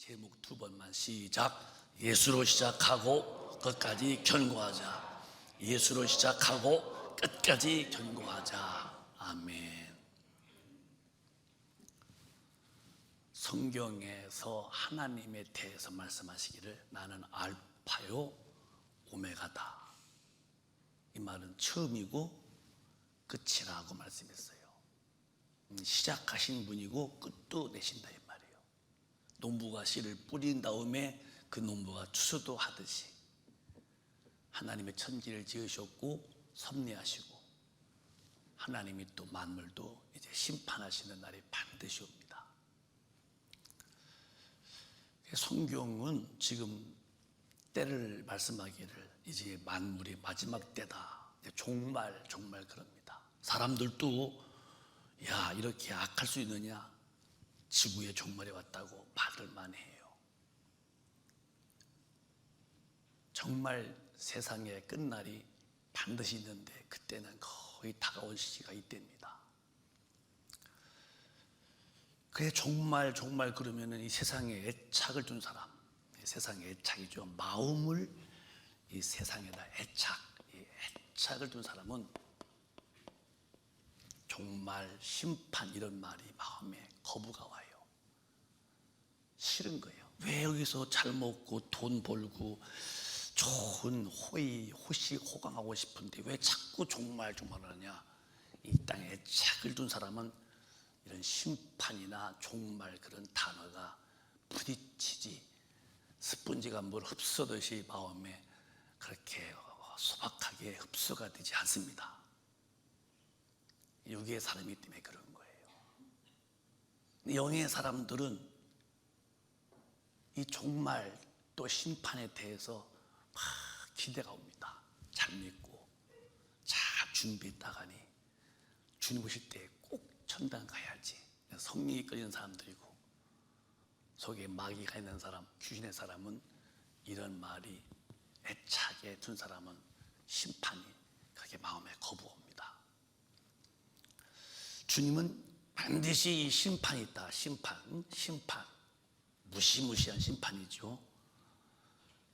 제목 두 번만 시작. 예수로 시작하고 끝까지 견고하자. 예수로 시작하고 끝까지 견고하자. 아멘. 성경에서 하나님에 대해서 말씀하시기를 나는 알파요 오메가다. 이 말은 처음이고 끝이라고 말씀했어요. 시작하신 분이고 끝도 내신다 이 말이에요. 농부가 씨를 뿌린 다음에 그 농부가 추수도 하듯이 하나님의 천지를 지으셨고 섭리하시고 하나님이 또 만물도 이제 심판하시는 날이 반드시 옵니다. 성경은 지금 때를 말씀하기를 이제 만물이 마지막 때다. 정말 그럽니다. 사람들도 야 이렇게 악할 수 있느냐, 지구의 종말이 왔다고 말을 많이 해요. 정말 세상의 끝날이 반드시 있는데 그때는 거의 다가올 시기가 이때입니다. 그래 정말 그러면은 이 세상에 애착을 둔 사람, 세상에 애착이죠. 마음을 이 세상에다 애착을 둔 사람은 정말 심판 이런 말이 마음에 거부가 와요. 싫은 거예요. 왜 여기서 잘 먹고 돈 벌고 좋은 호시 호강하고 싶은데 왜 자꾸 정말 하느냐. 이 땅에 애착을 둔 사람은 이런 심판이나 종말 그런 단어가 부딪히지 스펀지가 뭘 흡수하듯이 마음에 그렇게 소박하게 흡수가 되지 않습니다. 육의 사람이기 때문에 그런 거예요. 영의 사람들은 이 종말 또 심판에 대해서 막 기대가 옵니다. 잘 믿고 잘 준비했다가니 주님 오실 때 꼭 천당 가야지. 성령이 끌리는 사람들이고 속에 마귀가 있는 사람, 귀신의 사람은 이런 말이 애착에 둔 사람은 심판이 그렇게 마음에 거부옵니다. 주님은 반드시 이 심판이 있다. 심판 무시무시한 심판이죠.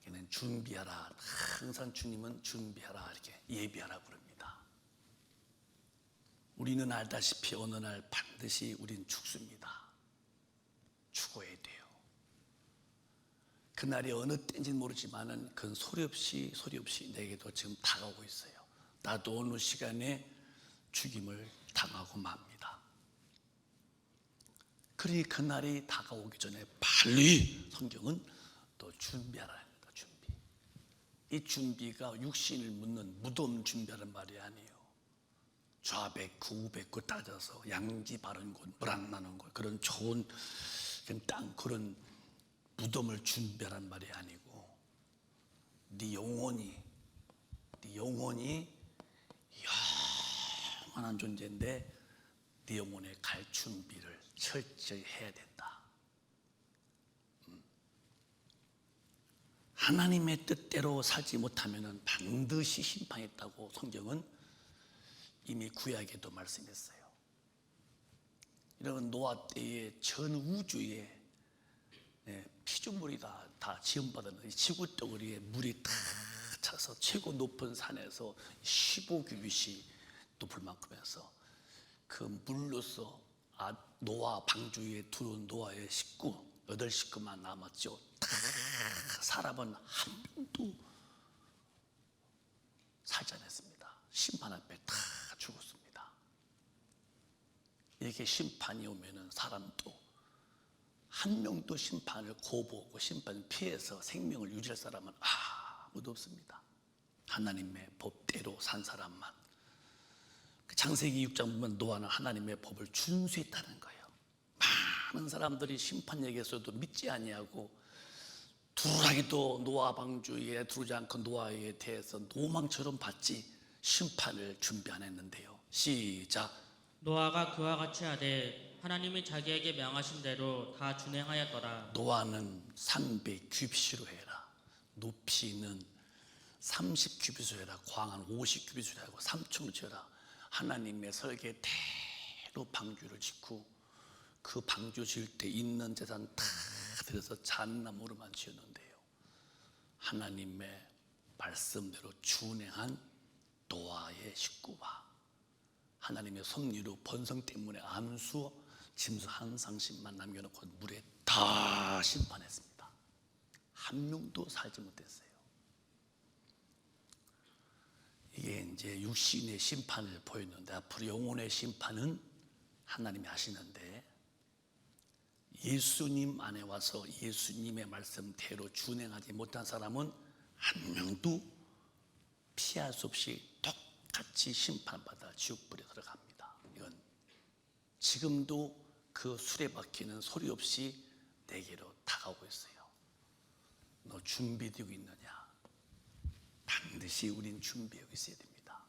걔는 준비하라. 항상 주님은 준비하라 이렇게 예비하라 부릅니다. 우리는 알다시피 어느 날 반드시 우린 죽습니다. 죽어야 돼요. 그날이 어느 때인지는 모르지만은 그건 소리 없이 내게도 지금 다가오고 있어요. 나도 어느 시간에 죽임을 당하고 맙니다. 그러니 그날이 다가오기 전에 빨리 성경은 또 준비하라 합니다. 준비. 이 준비가 육신을 묻는 무덤 준비하는 말이 아니에요. 좌백구 우백구 따져서 양지 바른 곳, 물 안 나는 곳, 그런 좋은 땅, 그런 무덤을 준비하라는 말이 아니고 네 영혼이 영원한 존재인데 네 영혼에 갈 준비를 철저히 해야 된다. 하나님의 뜻대로 살지 못하면 반드시 심판이 있다고 성경은 이미 구약에도 말씀했어요. 이런 노아 때에 전 우주에 피조물이 다 지음받은 지구 덩어리에 물이 다 차서 최고 높은 산에서 15규빗이 높을 만큼 해서 그 물로서 노아 방주에 들어온 노아의 식구 8식구만 남았죠. 다 사람은 한 명도 살지 않았습니다. 심판 앞에 다 죽었습니다. 이렇게 심판이 오면은 사람도 한 명도 심판을 거부하고 심판을 피해서 생명을 유지할 사람은 아무도 없습니다. 하나님의 법대로 산 사람만. 창세기 6장 보면 노아는 하나님의 법을 준수했다는 거예요. 많은 사람들이 심판 얘기에서도 믿지 아니하고 둔하게도 노아 방주에 들어오지 않고 노아에 대해서 노망처럼 받지 심판을 준비 안 했는데요. 시작. 노아가 그와 같이 하되 하나님이 자기에게 명하신 대로 다 준행하였더라. 노아는 300규빗으로 해라. 높이는 30규빗으로 해라. 광은 50규빗으로 하고 3층으로 지어라. 하나님의 설계대로 방주를 짓고 그 방주 지을 때 있는 재산 다 그래서 잣나무로만 지었는데요, 하나님의 말씀대로 준행한 노아의 식구와 하나님의 섭리로 번성 때문에 암수 짐승 한 쌍씩만 남겨놓고 물에 다 심판했습니다. 한 명도 살지 못했어요. 이게 이제 육신의 심판을 보였는데, 앞으로 영혼의 심판은 하나님이 하시는데, 예수님 안에 와서 예수님의 말씀대로 준행하지 못한 사람은 한 명도 피할 수 없이 똑같이 심판받아 지옥불에 들어갑니다. 이건 지금도 그 수레바퀴는 소리 없이 내게로 다가오고 있어요. 너 준비되고 있느냐? 반드시 우린 준비하고 있어야 됩니다.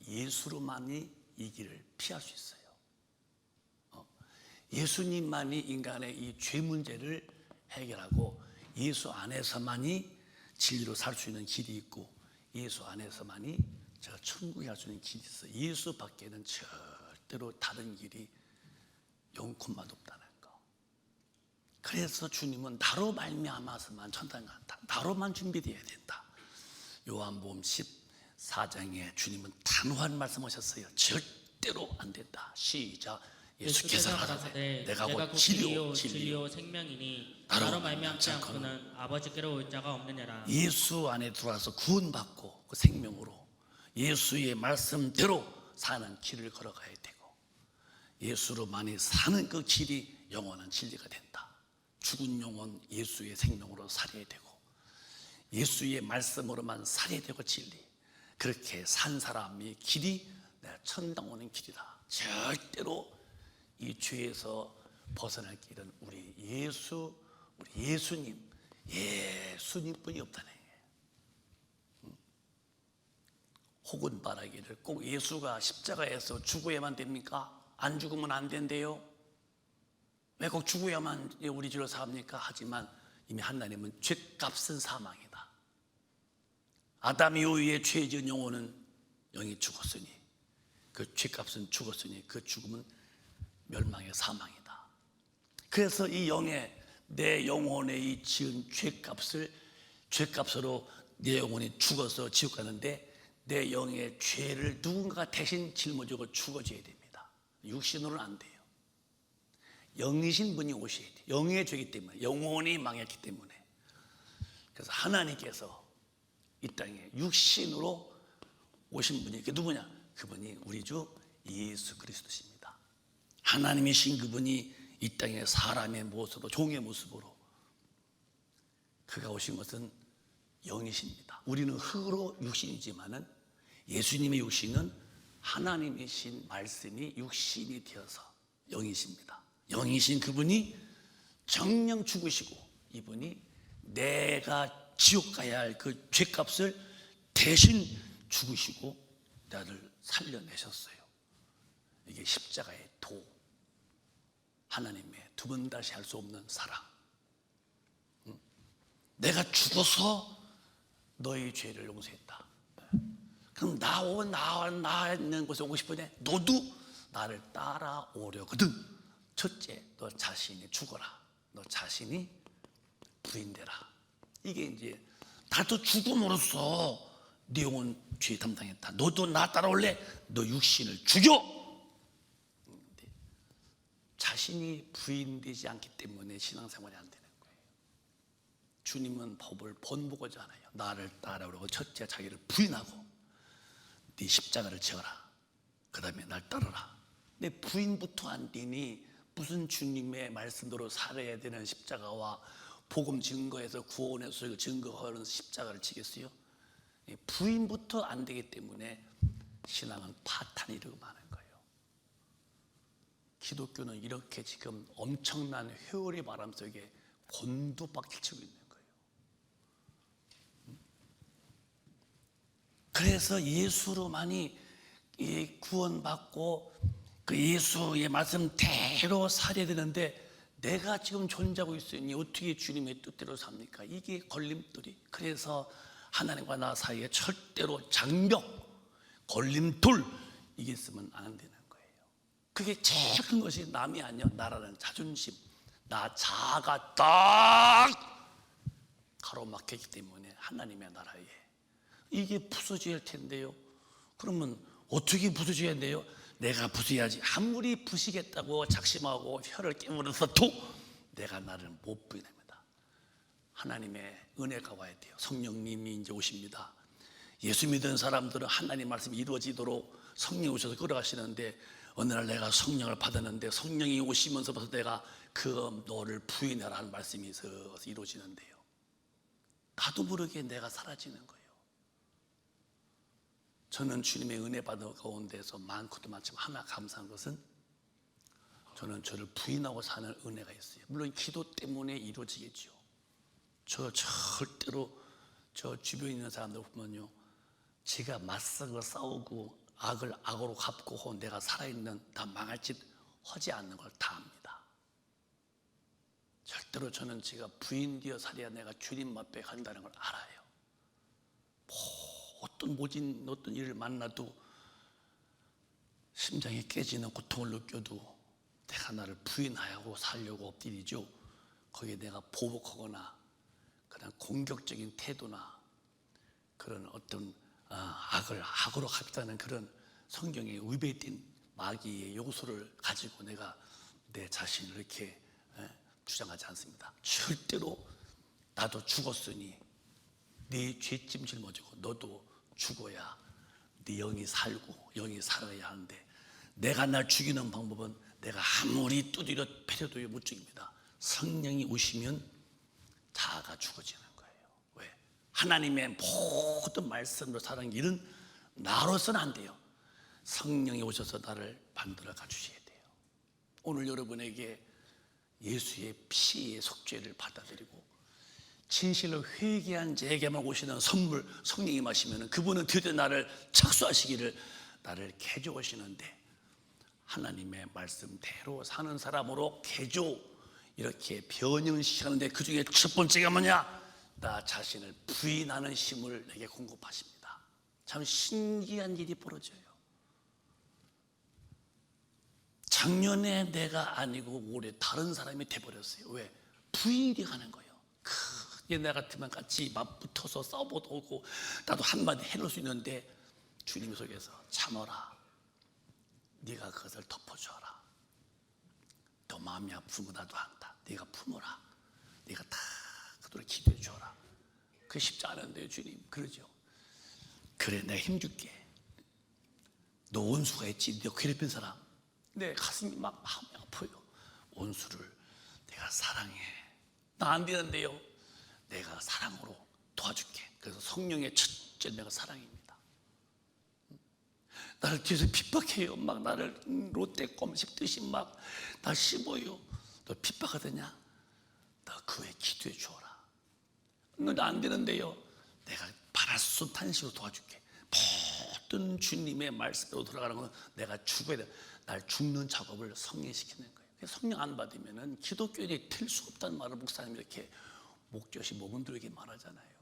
예수로만이 이 길을 피할 수 있어요. 예수님만이 인간의 이 죄 문제를 해결하고, 예수 안에서만이 진리로 살 수 있는 길이 있고, 예수 안에서만이 저 천국에 갈 수 있는 길이 있어요. 예수 밖에는 절대로 다른 길이 영콘만 없다는 거. 그래서 주님은 나로 말미암아서만 천당 간다, 나로만 준비되어야 된다. 요한복음 14장에 주님은 단호한 말씀하셨어요. 절대로 안 된다. 시작. 예수께서 가라사대 내가 곧 진리요 생명이니 나로 말미암지 않고는 아버지께로 올 자가 없느니라. 예수 안에 들어와서 구원받고 그 생명으로 예수의 말씀대로 사는 길을 걸어가야 되고, 예수로만이 사는 그 길이 영원한 진리가 된다. 죽은 영혼 예수의 생명으로 살아야 되고, 예수의 말씀으로만 살아야 되고 진리. 그렇게 산 사람의 길이 내가 천당 오는 길이다. 절대로 이 죄에서 벗어날 길은 우리 예수님뿐이 없다는 거예요. 혹은 말하기를 꼭 예수가 십자가에서 죽어야만 됩니까? 안 죽으면 안 된대요. 왜 꼭 죽어야만 우리 죄로 삽니까? 하지만 이미 하나님은 죄값은 사망이다. 아담 이후에 죄 지은 영혼은 영이 죽었으니, 그 죄값은 죽었으니 그 죽음은 멸망의 사망이다. 그래서 이 내 영혼의 이 지은 죄값으로 내 영혼이 죽어서 지옥 가는데, 내 영의 죄를 누군가 대신 짊어지고 죽어져야 됩니다. 육신으로는 안 돼요. 영이신 분이 오셔야 돼요. 영의 죄이기 때문에, 영혼이 망했기 때문에. 그래서 하나님께서 이 땅에 육신으로 오신 분이 그게 누구냐? 그분이 우리 주 예수 그리스도십니다. 하나님이신 그분이 이 땅에 사람의 모습으로, 종의 모습으로 그가 오신 것은 영이십니다. 우리는 흙으로 육신이지만은 예수님의 육신은 하나님이신 말씀이 육신이 되어서 영이십니다. 영이신 그분이 정령 죽으시고, 이분이 내가 지옥 가야 할 그 죄값을 대신 죽으시고 나를 살려내셨어요. 이게 십자가의 도, 하나님의 두 번 다시 할 수 없는 사랑. 내가 죽어서 너의 죄를 용서했다. 그럼 나 있는 곳에 오고 싶으냐? 너도 나를 따라오려거든. 첫째, 너 자신이 죽어라. 너 자신이 부인되라. 이게 이제 나도 죽음으로써 네 영혼 죄 담당했다. 너도 나 따라올래? 너 육신을 죽여. 자신이 부인되지 않기 때문에 신앙생활이 안 되는 거예요. 주님은 법을 번복하지 않아요. 나를 따라오라고 첫째 자기를 부인하고, 네 십자가를 지어라. 그 다음에 날 따르라. 내 부인부터 안 되니 무슨 주님의 말씀대로 살아야 되는 십자가와 복음 증거에서 구원에서 증거하는 십자가를 지겠어요? 부인부터 안 되기 때문에 신앙은 파탄이 이르고 마는 거예요. 기독교는 이렇게 지금 엄청난 회오리 바람 속에 곤두박질치고 있는 거예요. 그래서 예수로만이 구원받고 그 예수의 말씀대로 살아야 되는데, 내가 지금 존재하고 있으니 어떻게 주님의 뜻대로 삽니까? 이게 걸림돌이. 그래서 하나님과 나 사이에 절대로 장벽, 걸림돌, 이게 있으면 안 되는 거예요. 그게 제일 큰 것이 남이 아니야. 나라는 자존심, 나 자아가 딱 가로막혔기 때문에 하나님의 나라에 이게 부서질 텐데요. 그러면 어떻게 부서져야 돼요? 내가 부서야지. 아무리 부시겠다고 작심하고 혀를 깨물어서도 내가 나를 못 부인합니다. 하나님의 은혜가 와야 돼요. 성령님이 이제 오십니다. 예수 믿은 사람들은 하나님 말씀이 이루어지도록 성령이 오셔서 끌어가시는데, 어느 날 내가 성령을 받았는데 성령이 오시면서부터 내가 그 너를 부인하라 하는 말씀이 있어서 이루어지는데요. 나도 모르게 내가 사라지는 거예요. 저는 주님의 은혜 받은 가운데서 많고도 많지만 하나 감사한 것은 저는 저를 부인하고 사는 은혜가 있어요. 물론 기도 때문에 이루어지겠죠. 저 절대로 저 주변에 있는 사람들 보면요, 제가 맞서고 싸우고 악을 악으로 갚고 내가 살아있는 다 망할 짓 하지 않는 걸 다 압니다. 절대로 저는 제가 부인되어 살아야 내가 주님 앞에 간다는 걸 알아요. 어떤 일을 만나도 심장이 깨지는 고통을 느껴도 내가 나를 부인하고 살려고 엎드리죠. 거기에 내가 보복하거나 그냥 공격적인 태도나 그런 어떤 악을 악으로 갚자는 그런 성경에 위배된 마귀의 요소를 가지고 내가 내 자신을 이렇게 주장하지 않습니다. 절대로 나도 죽었으니 네 죄짐 짊어지고 너도 죽어야 네 영이 살고 영이 살아야 하는데, 내가 날 죽이는 방법은 내가 아무리 두드려 패려도 못 죽입니다. 성령이 오시면 자아가 죽어지는 거예요. 왜? 하나님의 모든 말씀으로 사는 길은 나로서는 안 돼요. 성령이 오셔서 나를 만들어 가주셔야 돼요. 오늘 여러분에게 예수의 피의 속죄를 받아들이고 진실로 회개한 자에게만 오시는 선물 성령이 마시면 그분은 드디어 나를 착수하시기를, 나를 개조하시는데, 하나님의 말씀대로 사는 사람으로 개조 이렇게 변형시키는데 그 중에 첫 번째가 뭐냐? 나 자신을 부인하는 힘을 내게 공급하십니다. 참 신기한 일이 벌어져요. 작년에 내가 아니고 올해 다른 사람이 돼버렸어요. 왜? 부인이 가는 거예요. 옛날 같으면 같이 맞붙어서 싸워도 오고 나도 한마디 해놓을 수 있는데, 주님 속에서 참아라. 네가 그것을 덮어줘라. 너 마음이 아프면 나도 한다. 네가 품어라. 네가 다 그대로 기도해 줘라. 그게 쉽지 않은데요, 주님. 그러죠. 그래, 내가 힘줄게. 너 원수가 있지, 너 괴롭힌 사람. 내 가슴이 막 마음이 아파요. 원수를 내가 사랑해. 나 안 되는데요, 내가 사랑으로 도와줄게. 그래서 성령의 첫째 내가 사랑입니다. 나를 뒤에서 핍박해요. 막 나를 롯데껌 씹듯이 막 나 씹어요. 너 핍박하더냐? 너 그 외에 기도해 주어라. 너 안 되는데요, 내가 바라수 탄식으로 도와줄게. 모든 주님의 말씀으로 돌아가는 건 내가 죽어야 돼. 날 죽는 작업을 성령시키는 거예요. 성령 안 받으면 기독교인이 될 수 없다는 말을 목사님이 이렇게 목젖이 목은들에게 말하잖아요.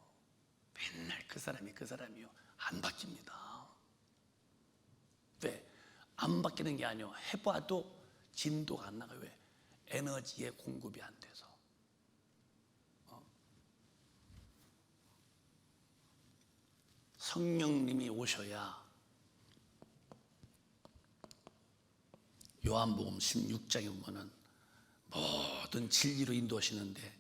맨날 그 사람이요. 안 바뀝니다. 왜? 안 바뀌는 게 아니에요. 해봐도 진도가 안 나가요. 왜? 에너지의 공급이 안 돼서. 성령님이 오셔야, 요한복음 16장에 보면은 모든 진리로 인도하시는데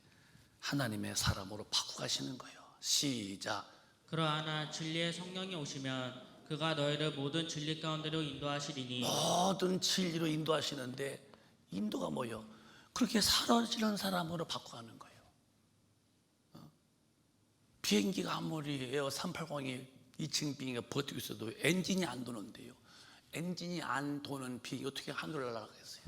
하나님의 사람으로 바꾸어 가시는 거예요. 시작. 그러하나 진리의 성령이 오시면 그가 너희를 모든 진리 가운데로 인도하시리니. 모든 진리로 인도하시는데, 인도가 뭐예요? 그렇게 사라지는 사람으로 바꿔가는 거예요. 비행기가 아무리 에어 380이 2층 비행기가 버티고 있어도 엔진이 안 도는데요, 엔진이 안 도는 비행기 어떻게 하늘을 날아가겠어요?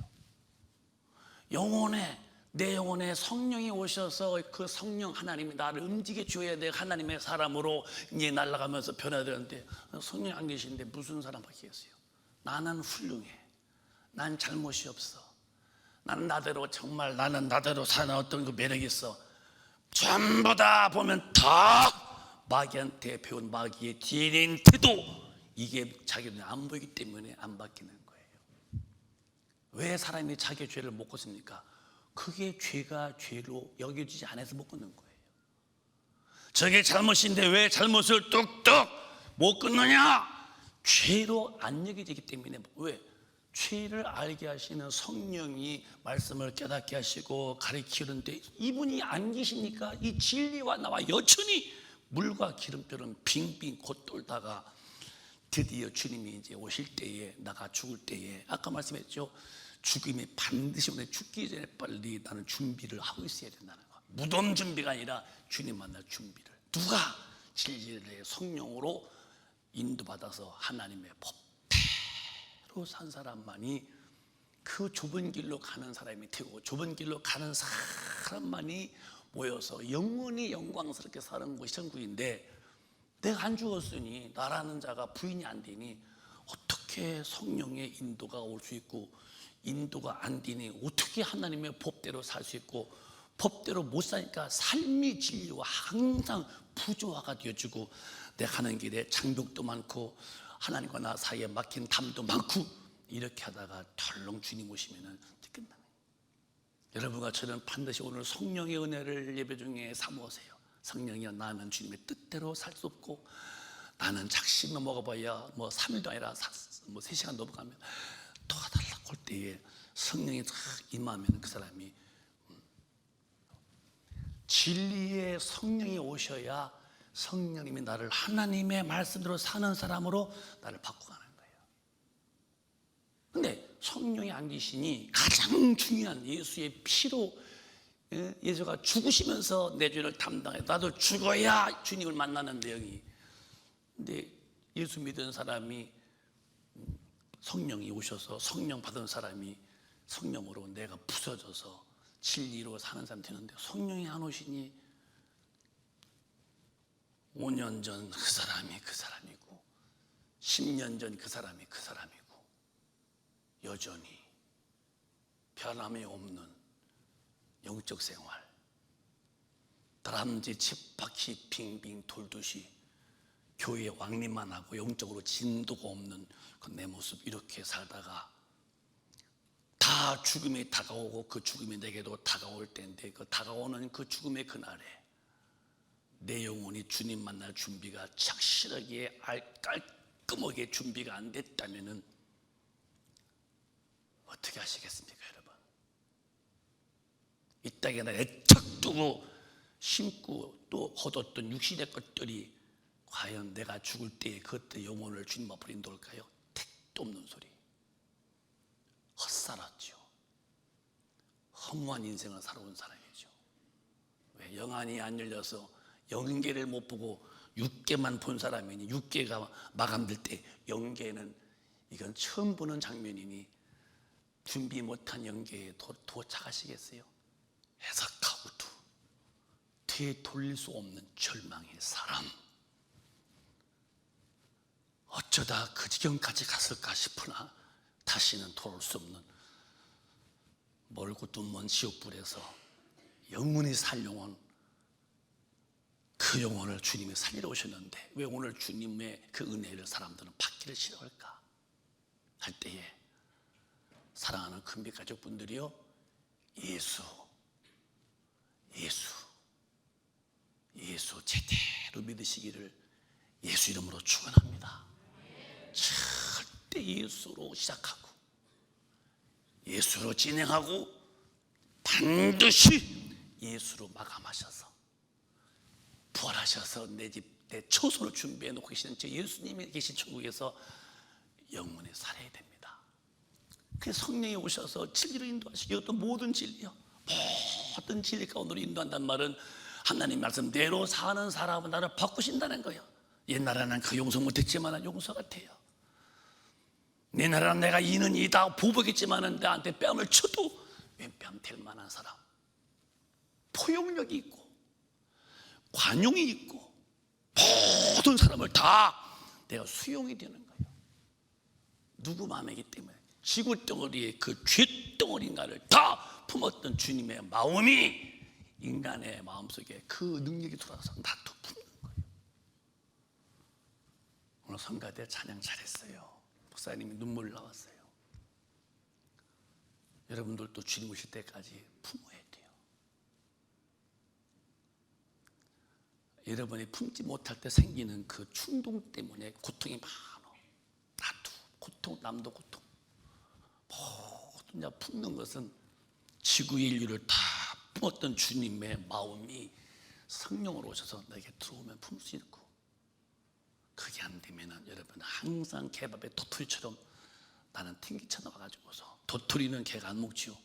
내 영혼에 성령이 오셔서 그 성령 하나님이 나를 움직여 줘야 돼. 하나님의 사람으로 이제 날아가면서 변화되는데, 성령이 안 계신데 무슨 사람 바뀌겠어요? 나는 훌륭해. 난 잘못이 없어. 나는 나대로, 정말 나는 나대로 사는 어떤 그 매력이 있어. 전부 다 보면 다 마귀한테 배운 마귀의 DNA인 태도, 이게 자기 눈에 안 보이기 때문에 안 바뀌는 거예요. 왜 사람이 자기 죄를 못 걷습니까? 그게 죄가 죄로 여겨지지 않아서 못 끊는 거예요. 저게 잘못인데 왜 잘못을 뚝뚝 못 끊느냐? 죄로 안 여겨지기 때문에. 왜? 죄를 알게 하시는 성령이 말씀을 깨닫게 하시고 가르치는데 이분이 안 계시니까 이 진리와 나와 여전히 물과 기름처럼 빙빙 곧돌다가 드디어 주님이 이제 오실 때에, 나가 죽을 때에, 아까 말씀했죠, 죽음이 반드시 오늘 죽기 전에 빨리 나는 준비를 하고 있어야 된다는 거. 무덤 준비가 아니라 주님 만날 준비를. 누가? 진리의 성령으로 인도받아서 하나님의 법대로 산 사람만이, 그 좁은 길로 가는 사람이 되고, 좁은 길로 가는 사람만이 모여서 영원히 영광스럽게 사는 곳이 천국인데, 내가 안 죽었으니, 나라는 자가 부인이 안 되니 어떻게 성령의 인도가 올 수 있고, 인도가 안 되니 어떻게 하나님의 법대로 살 수 있고, 법대로 못 사니까 삶의 진리와 항상 부조화가 되어지고, 내가 가는 길에 장벽도 많고 하나님과 나 사이에 막힌 담도 많고, 이렇게 하다가 덜렁 주님 오시면 끝나는 거예요. 여러분과 저는 반드시 오늘 성령의 은혜를 예배 중에 사모하세요. 성령이여, 나는 주님의 뜻대로 살 수 없고, 나는 작심만 먹어봐야 뭐 3일도 아니라 뭐 3시간 넘어가면 도와달라고 할 때에 성령이 딱 임하면 그 사람이, 진리의 성령이 오셔야 성령님이 나를 하나님의 말씀대로 사는 사람으로 나를 바꿔가는 거예요. 근데 성령이 안 계시니 가장 중요한 예수의 피로, 예수가 죽으시면서 내 죄를 담당해, 나도 죽어야 주님을 만나는 내용이. 근데 예수 믿은 사람이, 성령이 오셔서 성령 받은 사람이 성령으로 내가 부서져서 진리로 사는 사람 되는데, 성령이 안 오시니 5년 전 그 사람이 그 사람이고, 10년 전 그 사람이 그 사람이고, 여전히 변함이 없는 영적 생활, 다람쥐 쳇바퀴 빙빙 돌듯이 교회에 왕림만 하고 영적으로 진도가 없는 그 내 모습, 이렇게 살다가 다 죽음이 다가오고, 그 죽음이 내게도 다가올 때인데, 그 다가오는 그 죽음의 그날에 내 영혼이 주님 만날 준비가 착실하게 깔끔하게 준비가 안 됐다면은 어떻게 하시겠습니까, 여러분? 이 땅에 나 애착 두고 심고 또 거뒀던 육신의 것들이 과연 내가 죽을 때에 그것들 영혼을 주님 앞으로 인도할까요? 택도 없는 소리. 헛살았죠. 허무한 인생을 살아온 사람이죠. 왜? 영안이 안 열려서 영계를 못 보고 육계만 본 사람이니, 육계가 마감될 때 영계는, 이건 처음 보는 장면이니 준비 못한 영계에 도착하시겠어요? 해석하고도 되돌릴 수 없는 절망의 사람. 어쩌다 그 지경까지 갔을까 싶으나 다시는 돌아올 수 없는 멀고도 먼 지옥불에서 영원히 살 영혼, 그 영혼을 주님이 살리러 오셨는데 왜 오늘 주님의 그 은혜를 사람들은 받기를 싫어할까 할 때에, 사랑하는 큰빛 가족분들이요, 예수 제대로 믿으시기를 예수 이름으로 축원합니다. 절대 예수로 시작하고 예수로 진행하고 반드시 예수로 마감하셔서 부활하셔서 내 집, 내 처소를 준비해 놓고 계시는 저 예수님이 계신 천국에서 영원히 살아야 됩니다. 그 성령이 오셔서 진리로 인도하시고, 이것도 모든 진리요, 모든 진리 가운데로 인도한다는 말은 하나님 말씀대로 사는 사람은 나를 바꾸신다는 거예요. 옛날에는 그 용서 못했지만 용서 같아요. 옛날에는 내가 이는 이다 보복했지만 나한테 뺨을 쳐도 왼뺨 될 만한 사람, 포용력이 있고 관용이 있고 모든 사람을 다 내가 수용이 되는 거예요. 누구 마음이기 때문에 지구덩어리에 그 쇳덩어리인가를 다 품었던 주님의 마음이 인간의 마음속에 그 능력이 들어와서 나도 품는 거예요. 오늘 성가대 찬양 잘했어요. 목사님이 눈물 나왔어요. 여러분들도 주님 오실 때까지 품어야 돼요. 여러분이 품지 못할 때 생기는 그 충동 때문에 고통이 많아. 나도 고통, 남도 고통. 모든 품는 것은 지구의 인류를 다 품었던 주님의 마음이 성령으로 오셔서 내게 들어오면 품을 수 있고, 그게 안 되면은 여러분 항상 개밥의 도토리처럼 나는 튕기쳐 나와가지고서, 도토리는 개가 안 먹지요.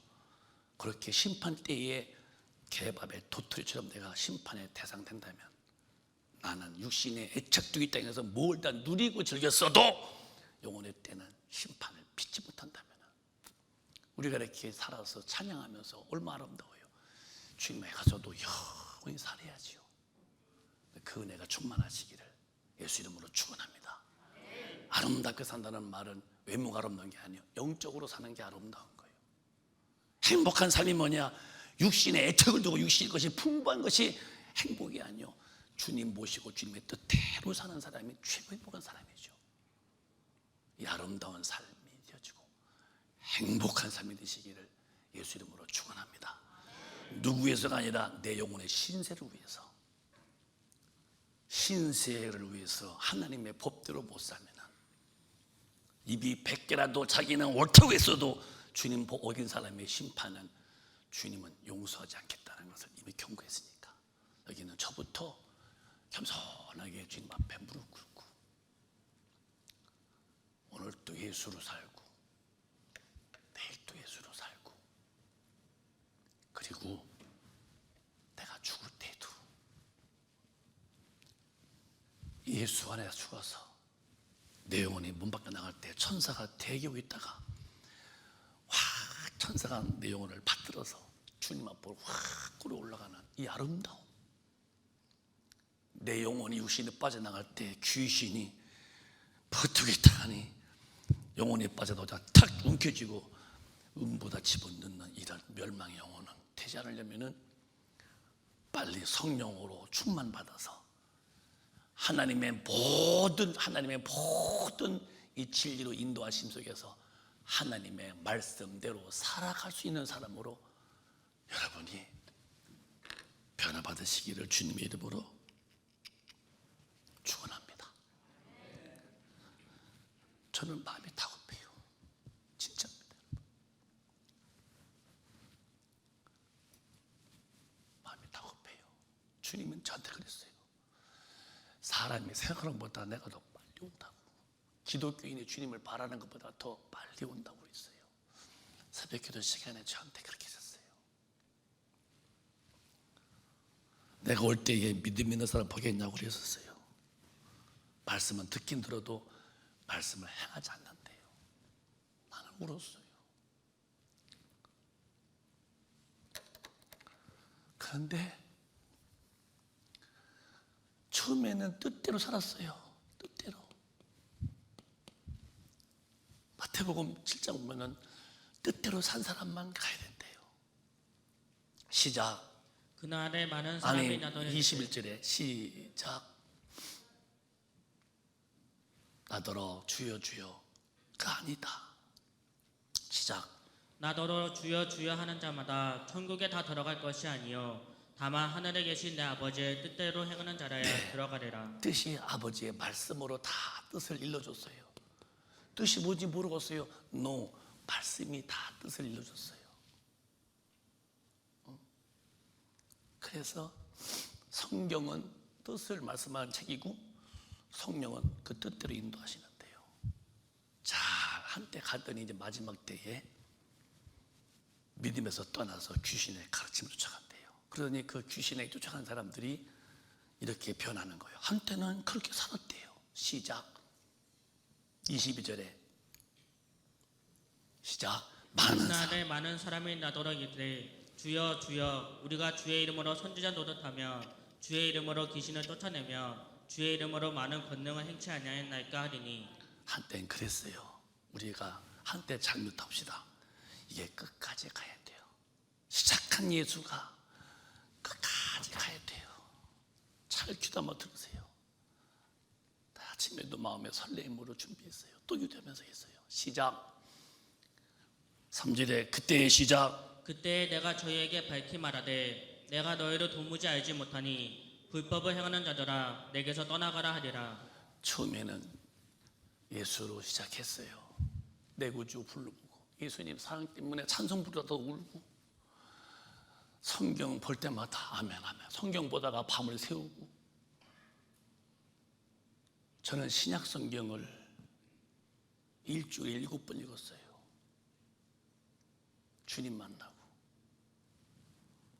그렇게 심판 때에 개밥의 도토리처럼 내가 심판의 대상 된다면, 나는 육신의 애착되기 땅에서 뭘 다 누리고 즐겼어도 영혼의 때는 심판을 피치 못한다면, 우리가 이렇게 살아서 찬양하면서 얼마나 아름다워요. 주님에 가서도 영원히 살아야지요. 그 은혜가 충만하시기를 예수 이름으로 축원합니다. 아름답게 산다는 말은 외모가 아름다운 게 아니에요. 영적으로 사는 게 아름다운 거예요. 행복한 삶이 뭐냐? 육신의 애착을 두고 육신의 것이 풍부한 것이 행복이 아니요, 주님 모시고 주님의 뜻대로 사는 사람이 최고 행복한 사람이죠. 이 아름다운 삶이 되어지고 행복한 삶이 되시기를 예수 이름으로 축원합니다. 누구 위해서가 아니라 내 영혼의 신세를 위해서, 신세를 위해서 하나님의 법대로 못 살면 입이 100개라도 자기는 옳다고 했어도 주님 어긴 사람의 심판은 주님은 용서하지 않겠다는 것을 이미 경고했으니까, 여기는 저부터 겸손하게 주님 앞에 무릎 꿇고 오늘 또 예수로 살고 내일 또 예수로 살고, 그리고 내가 죽을 때도 예수 안에 죽어서 내 영혼이 문 밖에 나갈 때 천사가 대기하고 있다가 와, 천사가 내 영혼을 받들어서 주님 앞으로 확 끌어 올라가는 이 아름다움, 내 영혼이 육신에 빠져나갈 때 귀신이 버티기 타니 영혼이 빠져나오자 탁 움켜쥐고 음보다 집어넣는 이런 멸망의 영혼은 되지 않으려면은 빨리 성령으로 충만받아서 하나님의 모든 이 진리로 인도하심 속에서 하나님의 말씀대로 살아갈 수 있는 사람으로 여러분이 변화받으시기를 주님의 이름으로 축원합니다. 저는 마음이 다급해요. 진짜입니다. 마음이 다급해요. 주님은 저한테 그랬어요. 사람이 생각하는 것보다 내가 더 빨리 온다고. 기독교인이 주님을 바라는 것보다 더 빨리 온다고 그랬어요. 새벽기도 시간에 저한테 그렇게 했었어요. 내가 올 때에 믿음 있는 사람 보겠냐고 그랬었어요. 말씀은 듣긴 들어도 말씀을 행하지 않는데요. 나는 울었어요. 그런데 처음에는 뜻대로 살았어요. 뜻대로. 마태복음 7장 보면은 뜻대로 산 사람만 가야 된대요. 시작. 그날에 많은 사람이 나더러 21절에 시작. 나더러 주여 주여가 아니다. 시작. 나더러 주여 주여 하는 자마다 천국에 다 들어갈 것이 아니요 다만 하늘에 계신 내 아버지의 뜻대로 행하는 자라야 들어가리라. 뜻이 아버지의 말씀으로 다 뜻을 일러줬어요. 뜻이 뭔지 모르겠어요. No, 말씀이 다 뜻을 일러줬어요. 그래서 성경은 뜻을 말씀하는 책이고 성령은 그 뜻대로 인도하시는데요. 자, 한때 갔더니 이제 마지막 때에 믿음에서 떠나서 귀신의 가르침을 쫓아간대요. 그러니 그 귀신에 쫓아간 사람들이 이렇게 변하는 거예요. 한때는 그렇게 살았대요. 시작. 22절에 시작. 그날에 많은 사람이 나더러 이르되 주여 주여 우리가 주의 이름으로 선지자 노릇하며 주의 이름으로 귀신을 쫓아내며 주의 이름으로 많은 권능을 행치 아니하였나이까 하리니. 한때는 그랬어요. 우리가 한때 잘못합시다. 이게 끝까지 가야 돼요. 시작한 예수가 끝까지 가야 돼요. 잘 귀담아 들으세요. 아침에도 마음에 설레임으로 준비했어요. 또 기도하면서 했어요. 시작. 3절에 그때의 시작. 그때 내가 저희에게 밝히 말하되 내가 너희를 도무지 알지 못하니 불법을 행하는 자들아 내게서 떠나가라 하리라. 처음에는 예수로 시작했어요. 내 구주 부르고 예수님 사랑 때문에 찬송 부르다가 울고 성경 볼 때마다 아멘 아멘 성경 보다가 밤을 새우고. 저는 신약 성경을 일주일에 7번 읽었어요. 주님 만나고.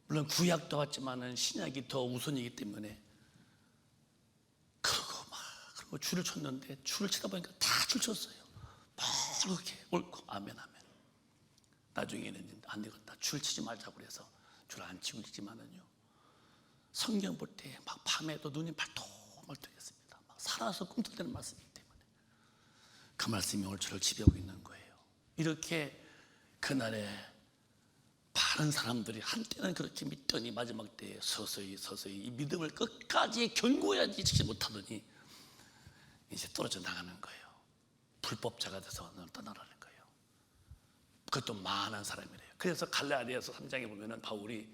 물론 구약도 왔지만은 신약이 더 우선이기 때문에 그리고 줄을 쳤는데 줄을 치다 보니까 다 줄 쳤어요. 막 그렇게 옳고 아멘 아멘. 나중에는 안 되겠다. 줄 치지 말자고 그래서 줄 안 치고 있지만은요. 성경 볼 때 막 밤에도 눈이 발톱발톱했습니다. 막 살아서 꿈틀대는 말씀이기 때문에 그 말씀이 오늘 저를 지배하고 있는 거예요. 이렇게 그날에 많은 사람들이 한때는 그렇게 믿더니 마지막 때에 서서히 이 믿음을 끝까지 견고해야지 지키지 못하더니 이제 떨어져 나가는 거예요. 불법자가 돼서 떠나라는 거예요. 그것도 많은 사람이래요. 그래서 갈라디아서 3장에 보면은 바울이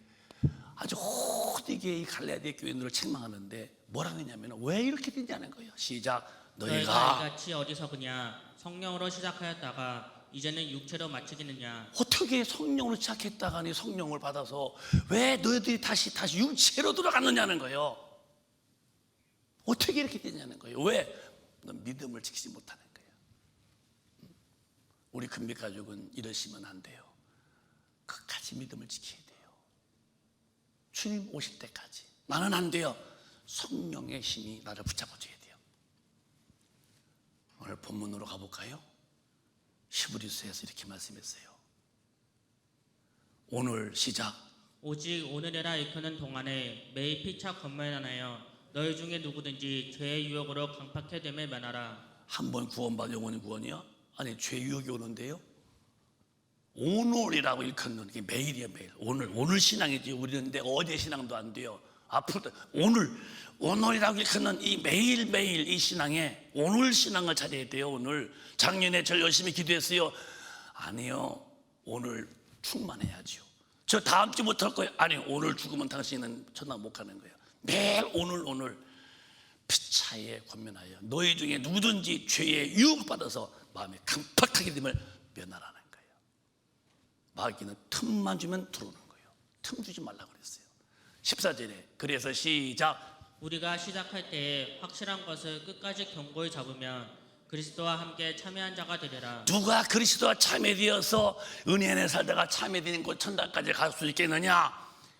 아주 호되게 이 갈라디아 교인들을 책망하는데 뭐라고 했냐면 왜 이렇게 되냐는 거예요. 시작. 너희가 이같이 어리석으냐 성령으로 시작하였다가 이제는 육체로 마치겠느냐. 어떻게 성령으로 시작했다가니 성령을 받아서 왜 너희들이 다시 육체로 돌아갔느냐는 거예요. 어떻게 이렇게 되냐는 거예요. 왜? 너 믿음을 지키지 못하는 거예요. 우리 금빛 가족은 이러시면 안 돼요. 끝까지 믿음을 지켜야 돼요. 주님 오실 때까지. 나는 안 돼요. 성령의 힘이 나를 붙잡아줘야 돼요. 오늘 본문으로 가볼까요? 히브리서에서 이렇게 말씀했어요. 오늘 시작. 오직 오늘이라 일컫는 동안에 매일 피차 권면하여 너희 중에 누구든지 죄의 유혹으로 강팍해 됨을 면하라. 한 번 구원받아 영원히 구원이야? 아니 죄 유혹이 오는데요. 오늘이라고 일컫는 게 매일이야 매일. 오늘 신앙이지. 우리는 내 어제 신앙도 안 돼요. 앞으로 오늘이라고 일컫는 이 매일매일 이 신앙에 오늘 신앙을 찾아야 돼요. 오늘 작년에 절 열심히 기도했어요. 아니요. 오늘 충만해야죠. 저 다음 주 못 할 거예요. 아니 오늘 죽으면 당신은 천당 못 가는 거예요. 매일 오늘 피차에 권면하여 너희 중에 누구든지 죄에 유혹받아서 마음에 강팍하게 됨을 면하라는 거예요. 마귀는 틈만 주면 들어오는 거예요. 틈 주지 말라고 그랬어요. 14절에 그래서 시작. 우리가 시작할 때에 확실한 것을 끝까지 견고히 잡으면 그리스도와 함께 참여한 자가 되리라. 누가 그리스도와 참여되어서 은혜 안에 살다가 참여되는 곳 천당까지 갈 수 있겠느냐?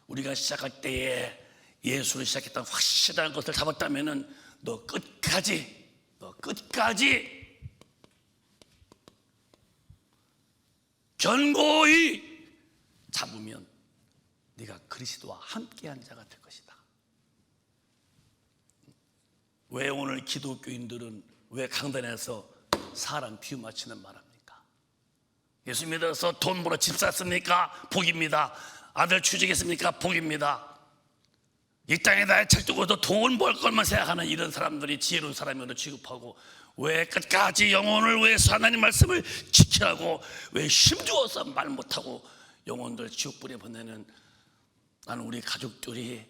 우리가 시작할 때에 예수를 시작했던 확실한 것을 잡았다면은 너 끝까지 견고히 잡으면 네가 그리스도와 함께한 자가 될 것이다. 왜 오늘 기독교인들은 왜 강단에서 사람 비유 맞추는 말합니까? 예수 믿어서 돈 벌어 집 샀습니까? 복입니다. 아들 취직했습니까? 복입니다. 이 땅에다 책 두고도 돈 벌 것만 생각하는 이런 사람들이 지혜로운 사람으로 취급하고 왜 끝까지 영혼을 위해서 하나님 말씀을 지키라고 왜 힘주어서 말 못하고 영혼들 지옥불에 보내는 나는 우리 가족들이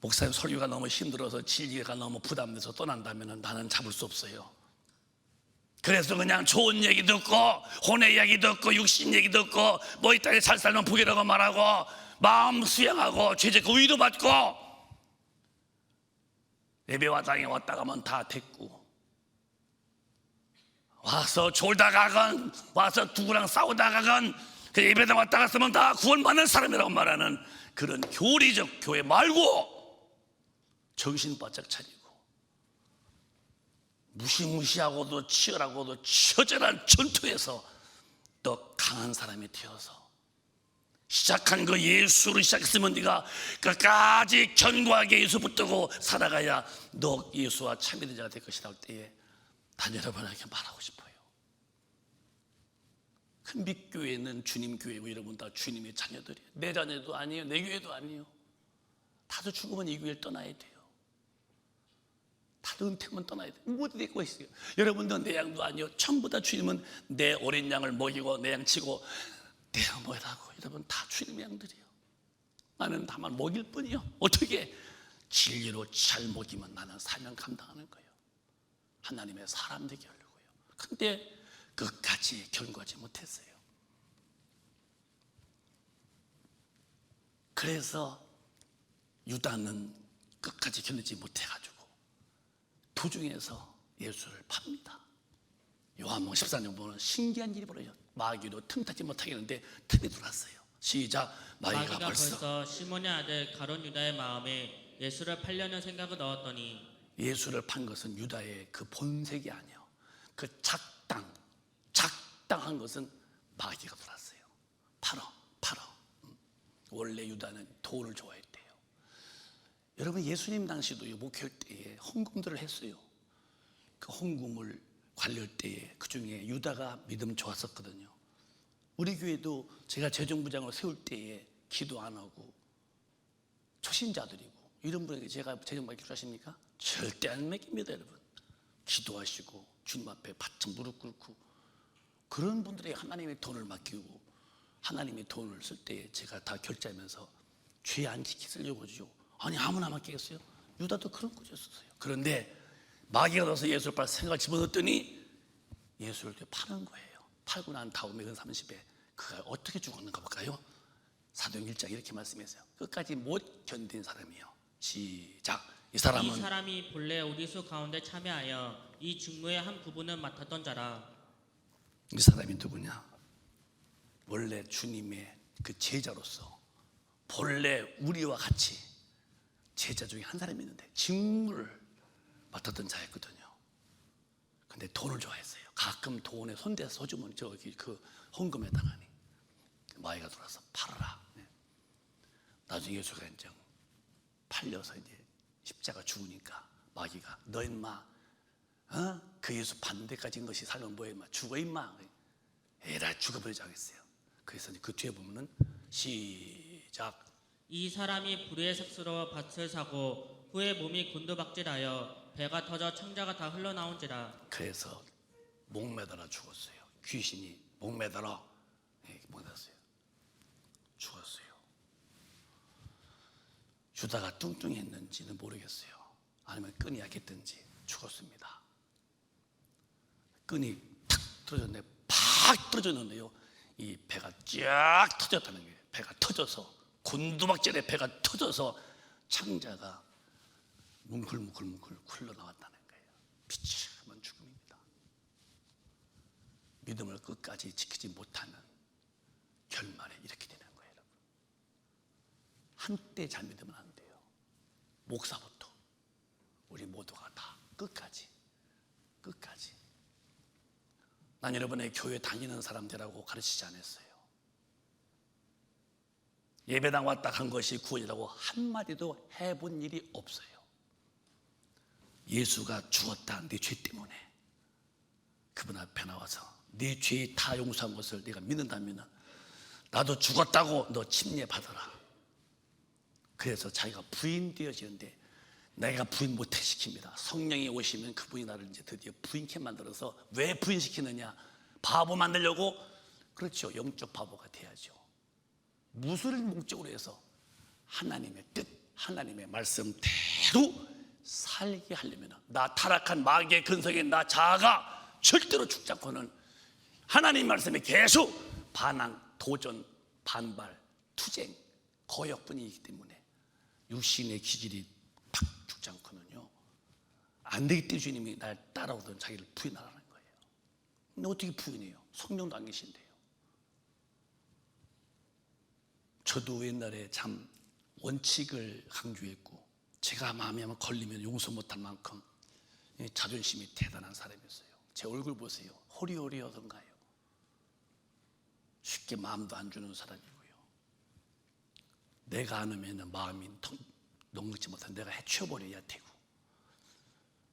목사님 설교가 너무 힘들어서 진리가 너무 부담돼서 떠난다면 나는 잡을 수 없어요. 그래서 그냥 좋은 얘기 듣고 혼의 이야기 듣고 육신 얘기 듣고 뭐 이 땅에 잘 살면 복이라고 말하고 마음 수양하고 죄짓고 위로받고 예배화장에 왔다 가면 다 됐고 와서 졸다 가건 와서 누구랑 싸우다 가건 그 예배당 왔다 갔으면 다 구원받는 사람이라고 말하는 그런 교리적 교회 말고 정신 바짝 차리고 무시무시하고도 치열하고도 처절한 전투에서 더 강한 사람이 되어서 시작한 거 예수로 시작했으면 네가 끝까지 견고하게 예수 붙들고 살아가야 너 예수와 참여된 자가 될 것이다 할 때에 난 여러분에게 말하고 싶어요. 큰빛교회는 주님 교회고 여러분 다 주님의 자녀들이에요. 내 자녀도 아니에요. 내 교회도 아니에요. 다들 죽으면 이 교회를 떠나야 돼요. 다 은퇴하면 떠나야 돼. 어디 될거 있어요? 여러분도 내 양도 아니요. 전부 다 주님은 내 어린 양을 먹이고 내 양 치고 내가 뭐라고. 여러분 다 주님의 양들이요. 나는 다만 먹일 뿐이요. 어떻게? 진리로 잘 먹이면 나는 사명 감당하는 거예요. 하나님의 사람 되게 하려고요. 근데 끝까지 견고하지 못했어요. 그래서 유다는 끝까지 견디지 못해가지고 도중에서 예수를 팝니다. 요한복음 14장 보면 신기한 일이 벌어요. 마귀도 틈타지 못하겠는데 틈이 들어왔어요. 시작. 마귀가 벌써 시몬의 아들 가룟 유다의 마음에 예수를 팔려는 생각을 넣었더니 예수를 판 것은 유다의 그 본색이 아니에요. 그 작당한 것은 마귀가 들어왔어요. 팔어. 원래 유다는 돈을 좋아했대요. 여러분 예수님 당시도 목회할 때에 헌금들을 했어요. 그 헌금을 관리할 때에 그 중에 유다가 믿음 좋았었거든요. 우리 교회도 제가 재정부장을 세울 때에 기도 안 하고 초신자들이고 이런 분에게 제가 재정 맡길 줄 아십니까? 절대 안 맡깁니다. 여러분 기도하시고 주님 앞에 바짝 무릎 꿇고 그런 분들에게 하나님의 돈을 맡기고 하나님의 돈을 쓸 때 제가 다 결제하면서 죄 안 지키려고 하죠. 아니 아무나 맡기겠어요? 유다도 그런 거였었어요. 그런데 마귀가 나서 예수를 팔 생각을 집어넣었더니 예수를 파는 거예요. 팔고 난 다음에 그 30에 그가 어떻게 죽었는가 볼까요? 사도행 1장 이렇게 말씀했어요. 끝까지 못 견딘 사람이요. 시작. 이 사람이 본래 우리 수 가운데 참여하여 이 직무의 한 부분을 맡았던 자라. 이 사람이 누구냐? 원래 주님의 그 제자로서 본래 우리와 같이 제자 중에 한 사람이 있는데 직무를 맡았던 자였거든요. 근데 돈을 좋아했어요. 가끔 돈에 손대서 서주면 저기 그 헌금에 당하니 마귀가 들어와서 팔아라. 나중에 예수가 이제 팔려서 이제 십자가 죽으니까 마귀가 너 임마 그 예수 받는 데까지인 것이 살면 뭐해 임마 죽어 임마 에라 죽어버리자 하겠어요. 그래서 그 뒤에 보면은 시작. 이 사람이 불의의 색스러워 밭을 사고 후에 몸이 곤두박질하여 배가 터져 창자가 다 흘러나온지라. 그래서 목매달아 죽었어요. 귀신이 목매달아 목매달았어요. 죽었어요. 유다가 뚱뚱했는지는 모르겠어요. 아니면 끈이 약했든지 죽었습니다. 끈이 탁 떨어졌네, 팍 떨어졌는데요. 이 배가 쫙 터졌다는 거예요. 배가 터져서 곤두박질에 배가 터져서 창자가 뭉클뭉클 흘러나왔다는 거예요. 비참한 죽음입니다. 믿음을 끝까지 지키지 못하는 결말에 이렇게 되는 거예요. 여러분. 한때 잘 믿으면 안 돼요. 목사부터 우리 모두가 다 끝까지 난 여러분의 교회 다니는 사람들하고 가르치지 않았어요. 예배당 왔다 간 것이 구원이라고 한마디도 해본 일이 없어요. 예수가 죽었다 네 죄 때문에 그분 앞에 나와서 네 죄 다 용서한 것을 네가 믿는다면 나도 죽었다고 너 침례 받아라. 그래서 자기가 부인 되어지는데 내가 부인 못해 시킵니다. 성령이 오시면 그분이 나를 이제 드디어 부인케 만들어서 왜 부인시키느냐? 바보 만들려고. 그렇죠. 영적 바보가 돼야죠. 무엇을 목적으로 해서 하나님의 뜻, 하나님의 말씀대로 살게 하려면 나 타락한 마귀의 근성에 나 자아가 절대로 죽지 않고는 하나님 말씀에 계속 반항, 도전, 반발, 투쟁, 거역뿐이기 때문에 육신의 기질이 팍 죽지 않고는요 안 되기 때문에 주님이 날 따라오던 자기를 부인하라는 거예요. 근데 어떻게 부인해요? 성령도 안 계신데요. 저도 옛날에 참 원칙을 강조했고 제가 마음에 한번 걸리면 용서 못할 만큼 자존심이 대단한 사람이었어요. 제 얼굴 보세요. 호리호리하던가요. 쉽게 마음도 안 주는 사람이고요. 내가 안 하면 마음이 녹록지 못한 내가 해쳐버려야 되고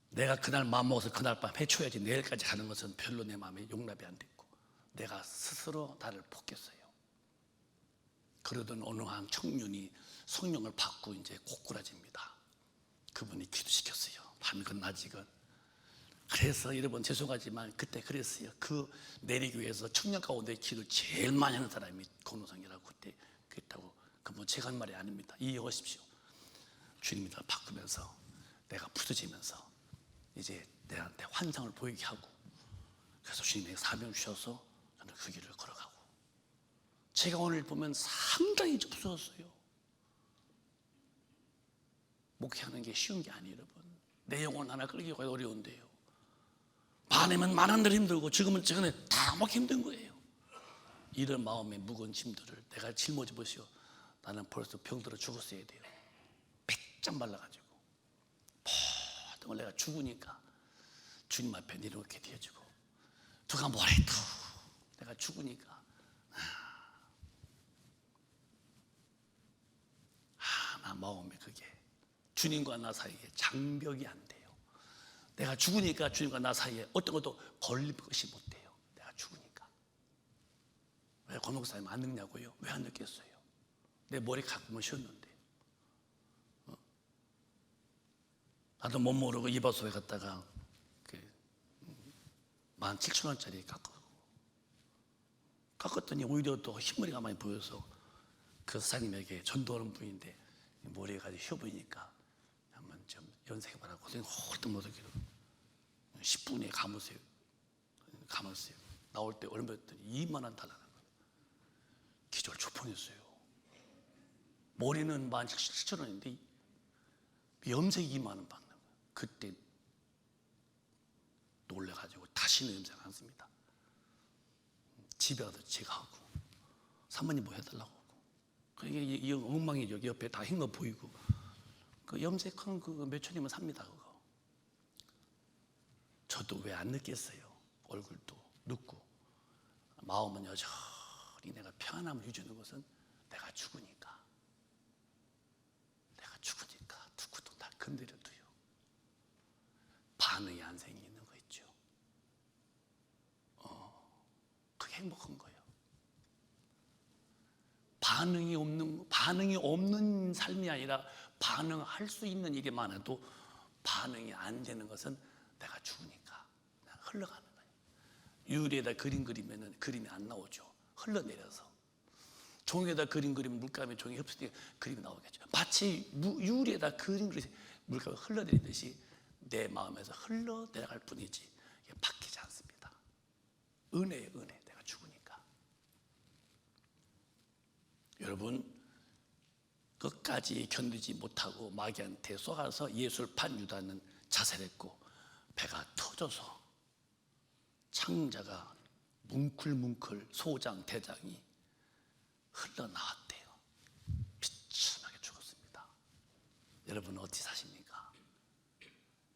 내가 그날 마음먹어서 그날 밤 해쳐야지 내일까지 가는 것은 별로 내 마음에 용납이 안 됐고 내가 스스로 나를 폭겼어요. 그러던 어느 한 청년이 성령을 받고 이제 고꾸라집니다. 그분이 기도시켰어요. 밤이건 낮이건. 그래서 여러분 죄송하지만 그때 그랬어요. 그 내리교에서 청년 가운데 기도를 제일 많이 하는 사람이 권호성이라고 그때 그랬다고. 그뭐 제가 한 말이 아닙니다. 이해하십시오. 주님이 다 바꾸면서 내가 부서지면서 이제 내한테 환상을 보이게 하고, 그래서 주님이 사명을 주셔서 저는 그 길을 걸어가고, 제가 오늘 보면 상당히 부서졌어요. 목회하는 게 쉬운 게 아니에요, 여러분. 내 영혼 하나 끌기가 어려운데요. 많으면 많은 대로 힘들고 적으면 적은 대로 다 먹기 힘든 거예요. 이런 마음의 무거운 짐들을 내가 짊어져 보시오. 나는 벌써 병들어 죽었어야 돼요. 삐짝 말라가지고 모든 걸 내가 죽으니까 주님 앞에 이렇게 뒤어지고, 누가 뭐래도 내가 죽으니까 나 마음에 그게 주님과 나 사이에 장벽이 안 돼요. 내가 죽으니까 주님과 나 사이에 어떤 것도 걸릴 것이 못 돼요. 내가 죽으니까. 왜 권목사님 안 늙냐고요? 왜 안 늙겠어요? 내 머리 가끔은 쉬었는데. 나도 못 모르고 이발소에 갔다가 17,000원짜리 깎았더니 오히려 더 흰머리가 많이 보여서 그 사장님에게 전도하는 분인데 머리가 휘어 보이니까 한번 좀 연색해봐라. 고생 홀딱 못하기로 10분에 감으세요. 나올 때 얼마 였더니 2만 원 달라는 거예요. 기절 초풍했어요. 머리는 17,000원인데 염색 2만 원 받는 거예요. 그때 놀래가지고 다시는 염색 안 씁니다. 집에 가서 제가 하고, 사모님 뭐 해달라고 하고, 이게 이 엉망이죠. 옆에 다 흰 거 보이고, 그 염색한 그거 몇 천이면 삽니다. 그거. 저도 왜 안 느꼈어요. 얼굴도 눕고 마음은 여전히 내가 평안함을 유지하는 것은 내가 죽으니까 누구도 날 건드려도요 반응이 안 생기는 거 있죠. 그게 행복한 거예요. 반응이 없는 삶이 아니라 반응할 수 있는 일이 많아도 반응이 안 되는 것은 내가 죽으니까 그냥 흘러가는 거예요. 유리에다 그림 그리면은 그림이 안 나오죠. 흘러내려서. 종이에다 그림 그리면 물감에 종이 흡수되어 그림이 나오겠죠. 마치 유리에다 그림 그리면 물감이 흘러내리듯이 내 마음에서 흘러내려갈 뿐이지 이게 바뀌지 않습니다. 은혜예요, 은혜. 내가 죽으니까. 여러분, 끝까지 견디지 못하고 마귀한테 쏘아서 예수를 판 유다는 자살했고, 배가 터져서 창자가 뭉클뭉클 소장 대장이 흘러나왔대요. 비참하게 죽었습니다. 여러분 어디 사십니까?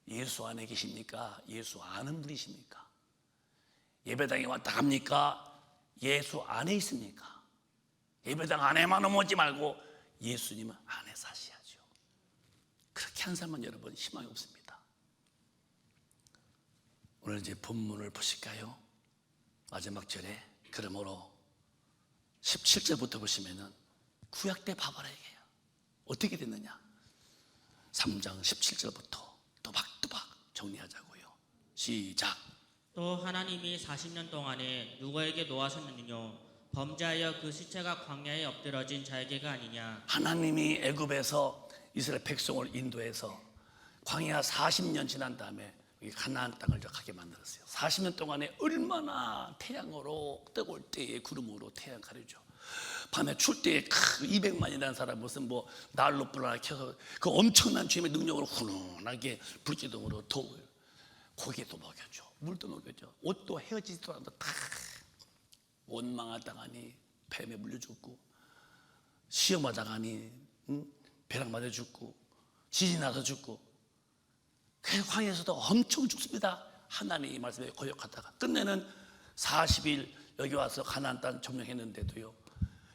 예수 안에 계십니까? 예수 아는 분이십니까? 예배당에 왔다 갑니까? 예수 안에 있습니까? 예배당 안에만 오지 말고 예수님 안에 사셔야죠. 그렇게 한 사람은 여러분 희망이 없습니다. 오늘 이제 본문을 보실까요? 마지막 절에 그러므로 17절부터 보시면은 구약 때 바바라 얘기해요. 어떻게 됐느냐? 3장 17절부터 또박또박 정리하자고요. 시작. 또 하나님이 40년 동안에 누구에게 노하셨느뇨? 범죄하여 그 시체가 광야에 엎드러진 자에게가 아니냐? 하나님이 애굽에서 이스라엘 백성을 인도해서 광야 40년 지난 다음에 가나안 땅을 가게 만들었어요. 40년 동안에 얼마나 태양으로 뜨거울 때에 구름으로 태양 가려죠. 밤에 출 때에 200만이라는 사람 무슨 뭐 난로 불 하나 켜서 그 엄청난 주님의 능력으로 훈훈하게 불기둥으로 더워요. 고기도 먹여줘, 물도 먹여줘, 옷도 헤어지지도 않아도 다 원망하다가니 뱀에 물려 죽고, 시험하다가니 벼락 맞아 죽고, 지진 나서 죽고, 그 광야에서도 엄청 죽습니다. 하나님의 말씀에 거역하다가 끝내는 40일 여기 와서 가나안 땅 점령했는데도요,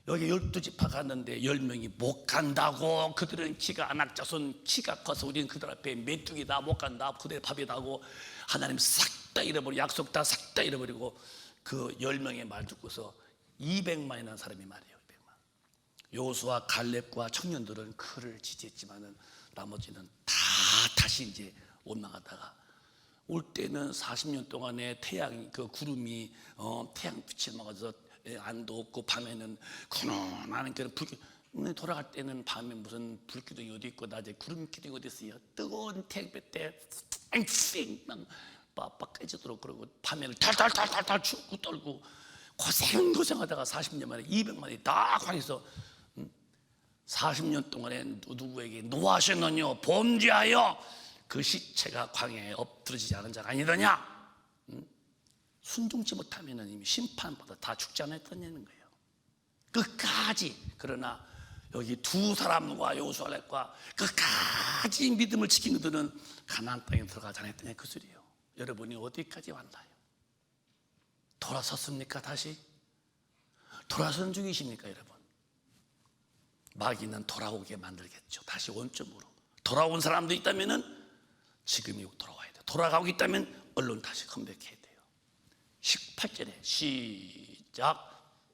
여기 12지파 갔는데 10명이 못 간다고. 그들은 키가 안악자손, 키가 커서 우리는 그들 앞에 메뚜기다, 못 간다, 그들의 밥이다고 하나님 싹 다 잃어버리고 약속 다 싹 다 잃어버리고 그 10명의 말 듣고서 200만이라는 사람이 말이에요. 200만. 여호수아 갈렙과 청년들은 그를 지지했지만은 나머지는 다 다시 이제 올라가다가 올 때는 40년 동안에 태양 그 구름이 태양 빛이 막아서 안도 없고 밤에는 군원하는 그런 불 돌아갈 때는 밤에 무슨 불기둥이 어디 있고 낮에 구름 기둥이 어디 있어요. 뜨거운 태양빛 때 쌩쌩 막 빡빡 깨지도록 그러고 밤에는 달달달달달 춥고 떨고 고생하다가 40년 만에 200만이 다 광에서 40년 동안에 누구에게 노하셨느냐 범죄하여 그 시체가 광야에 엎드러지지 않은 자가 아니더냐. 순종치 못하면 이미 심판보다 다 죽지 않았다는 거예요. 끝까지. 그러나 여기 두 사람과 여호수아과 끝까지 믿음을 지킨 그들은 가나안 땅에 들어가지 않았다냐 그 소리예요. 여러분이 어디까지 왔나요? 돌아섰습니까? 다시? 돌아선 중이십니까 여러분? 마귀는 돌아오게 만들겠죠. 다시 원점으로. 돌아온 사람도 있다면 지금이 돌아와야 돼요. 돌아가고 있다면 얼른 다시 컴백해야 돼요. 18절에 시작.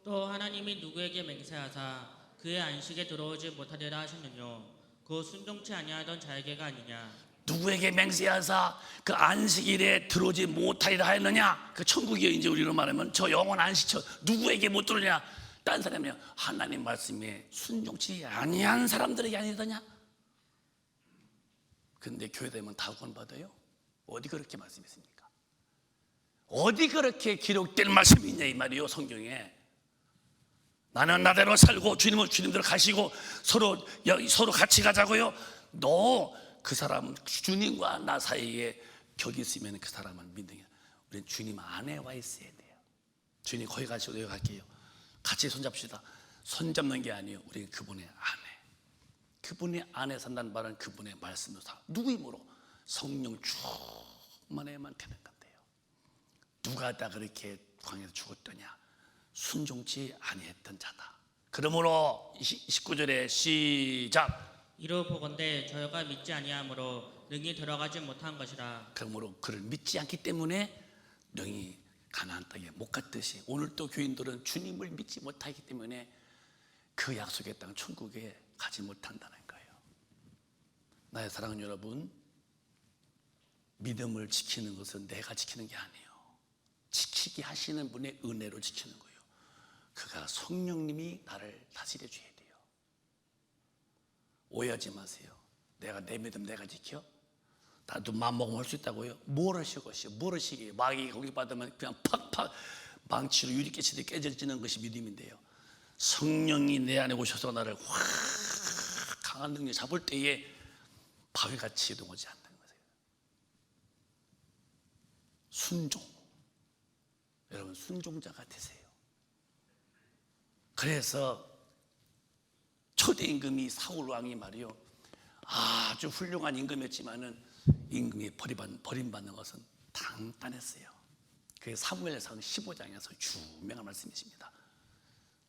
또 하나님이 누구에게 맹세하사 그의 안식에 들어오지 못하리라 하셨느뇨 그 순종치 아니하던 자에게가 아니냐. 누구에게 맹세하사 그 안식일에 들어오지 못하리라 하였느냐. 그 천국이 이제 우리로 말하면 저 영원 안식처 누구에게 못 들어오냐. 딴 사람이 하나님 말씀에 순종치 아니한 사람들에게 아니더냐. 근데 교회 되면 다 구원받아요? 어디 그렇게 말씀했습니까? 어디 그렇게 기록된 말씀이 있냐 이 말이요. 성경에 나는 나대로 살고 주님은 주님대로 가시고 서로 같이 가자고요. 너 그 사람 주님과 나 사이에 격이 있으면 그 사람은 믿는 게 우리는 주님 안에 와 있어야 돼요. 주님 거기 가시고 여기 갈게요. 같이 손잡시다. 손잡는 게 아니에요. 우리는 그분의 안에. 그분의 안에 산다는 말은 그분의 말씀으로 살. 누구 힘으로? 성령 충만해야만 되는 건데요. 누가 다 그렇게 광야에서 죽었더냐? 순종치 아니했던 자다. 그러므로 19절에 시작. 이로 보건대 저희가 믿지 아니하므로 능히 들어가지 못한 것이라. 그러므로 그를 믿지 않기 때문에 능히 가나안 땅에 못 갔듯이 오늘 또 교인들은 주님을 믿지 못하기 때문에 그 약속의 땅 천국에 가지 못한다는 거예요. 나의 사랑하는 여러분, 믿음을 지키는 것은 내가 지키는 게 아니에요. 지키게 하시는 분의 은혜로 지키는 거예요. 그가 성령님이 나를 다스려 줘야 돼요. 오해하지 마세요. 내가 내 믿음 내가 지켜? 나도 마음먹으면 할 수 있다고요? 뭘 하시겠어요? 뭘 하시게요? 마귀 공격받으면 그냥 팍팍 망치로 유리깨치도 깨져지는 것이 믿음인데요. 성령이 내 안에 오셔서 나를 확 강한 능력 잡을 때에 바위같이 이동하지 않는 거예요. 순종. 여러분 순종자가 되세요. 그래서 초대 임금이 사울 왕이 말이요 아주 훌륭한 임금이었지만은 임금이 버림받는 것은 단단했어요. 그게 사무엘상 15장에서 유명한 말씀이십니다.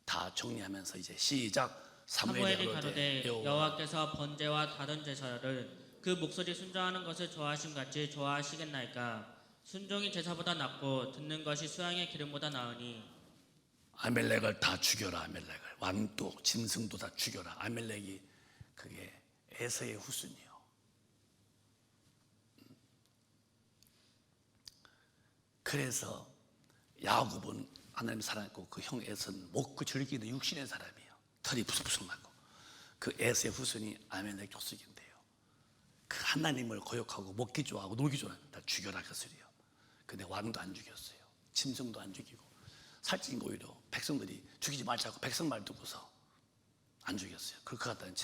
다 정리하면서 이제 시작. 사무엘이 가로되 여호와께서 번제와 다른 제사를 그 목소리 순종하는 것을 좋아하심 같이 좋아하시겠나이까. 순종이 제사보다 낫고 듣는 것이 수양의 기름보다 나으니. 아멜렉을 다 죽여라. 아멜렉을 왕도 짐승도 다 죽여라. 아멜렉이 그게 에서의 후손이요. 그래서 야곱은 하나님 사랑했고 그 형 에서는 먹고 즐기는 육신의 사람이에요. 털이 부석부석나고 그 에서의 후손이 아멜렉 족속인데요. 그 하나님을 거역하고 먹기 좋아하고 놀기 좋아하고 다 죽여라 그 소리요. 근데 왕도 안 죽였어요. 짐승도 안 죽이고 살찐 거 오히려 백성들이 죽이지 말자고 백성 말 두고서 안 죽였어요. 그걸 그 갖다는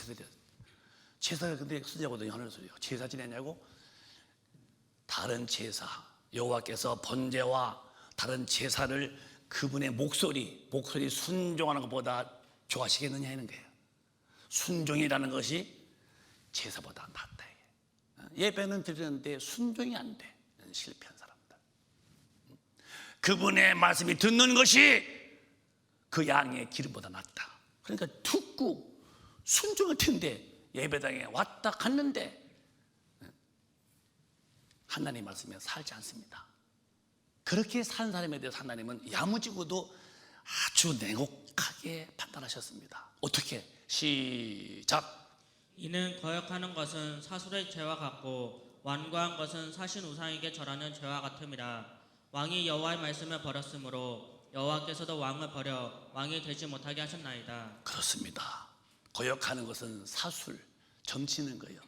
제사가 근데 쓰자거든요. 하는 소리요. 제사 지내냐고? 다른 제사 여호와께서 번제와 다른 제사를 그분의 목소리 순종하는 것보다 좋아하시겠느냐 하는 거예요. 순종이라는 것이 제사보다 낫다. 예배는 드리는데 순종이 안 돼. 실패한 사람들. 그분의 말씀이 듣는 것이 그 양의 기름보다 낫다. 그러니까 듣고 순종할 텐데 예배당에 왔다 갔는데 하나님 말씀에 살지 않습니다. 그렇게 산 사람에 대해서 하나님은 야무지고도 아주 냉혹하게 판단하셨습니다. 어떻게? 시작. 이는 거역하는 것은 사술의 죄와 같고 완고한 것은 사신 우상에게 절하는 죄와 같음이라. 왕이 여호와의 말씀을 버렸으므로 여호와께서도 왕을 버려 왕이 되지 못하게 하셨나이다. 그렇습니다. 거역하는 것은 사술, 점치는 거예요.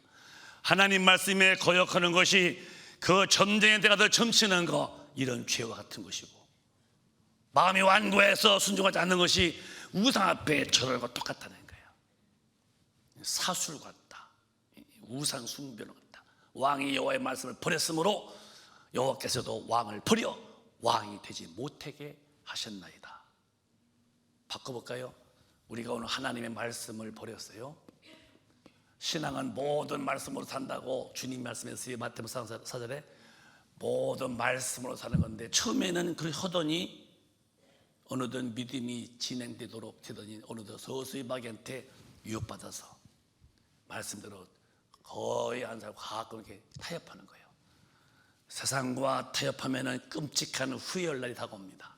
하나님 말씀에 거역하는 것이 그 점쟁이 대가들 점치는 거, 이런 죄와 같은 것이고, 마음이 완고해서 순종하지 않는 것이 우상 앞에 절하는 것 똑같다는 거예요. 사술 같다, 우상 숭배로 같다. 왕이 여호와의 말씀을 버렸으므로 여호와께서도 왕을 버려 왕이 되지 못하게 하셨나이다. 바꿔볼까요? 우리가 오늘 하나님의 말씀을 버렸어요. 신앙은 모든 말씀으로 산다고 주님 말씀했어요. 마태복음 4절에 모든 말씀으로 사는 건데, 처음에는 그렇게 하더니 어느덧 믿음이 진행되도록 되더니 어느덧 서서히 마귀한테 유혹받아서 말씀대로 거의 안 살고 가끔 이렇게 타협하는 거예요. 세상과 타협하면 끔찍한 후회할 날이 다가옵니다.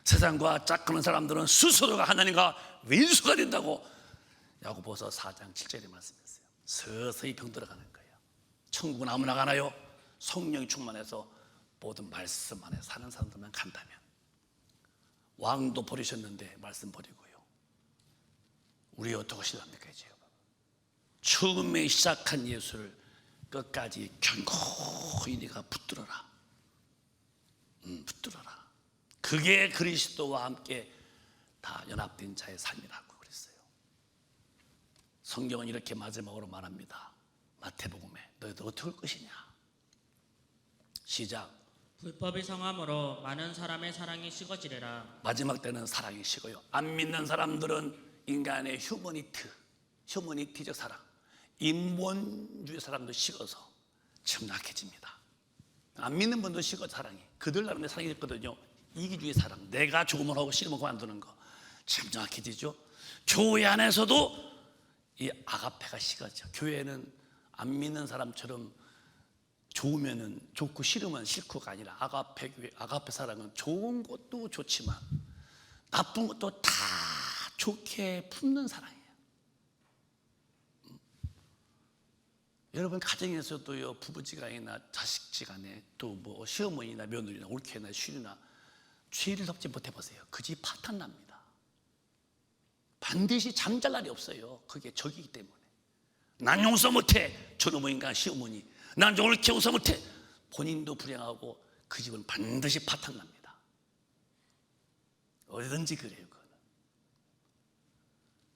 세상과 짝하는 사람들은 스스로가 하나님과 왼수가 된다고 야고보서 4장 7절에 말씀했어요. 서서히 병들어가는 거예요. 천국은 아무나 가나요? 성령이 충만해서 모든 말씀 안에 사는 사람들만 간다면. 왕도 버리셨는데 말씀 버리고요. 우리 어떻게 하시랍니까? 이제 처음에 시작한 예수를 끝까지 견고히 네가 붙들어라. 붙들어라. 그게 그리스도와 함께 다 연합된 자의 삶이라고 그랬어요. 성경은 이렇게 마지막으로 말합니다. 마태복음에 너희들 어떻게 할 것이냐. 시작. 불법이 성함으로 많은 사람의 사랑이 식어지리라. 마지막 때는 사랑이 식어요. 안 믿는 사람들은 인간의 휴머니티적 사랑, 인본주의 사랑도 식어서 참 약해집니다. 안 믿는 분도 식어 사랑이. 그들 나름의 사랑이 있거든요. 이기주의 사랑, 내가 조금만 하고 싫으면 그만두는 거 참 약해지죠. 교회 안에서도 이 아가페가 식어져. 교회는 안 믿는 사람처럼 좋으면은 좋고 싫으면 싫고가 아니라 아가페 사랑은 좋은 것도 좋지만 나쁜 것도 다 좋게 품는 사랑이에요. 여러분 가정에서도요, 부부지간이나 자식지간에 또 뭐 시어머니나 며느리나 올케나 쉬리나 죄를 덮지 못해 보세요. 그 집 파탄 납니다. 반드시 잠잘 날이 없어요. 그게 적이기 때문에. 난 용서 못해. 저놈의 인간 시어머니. 난 옳게 용서 못해. 본인도 불행하고 그 집은 반드시 파탄 납니다. 어디든지 그래요. 그거는.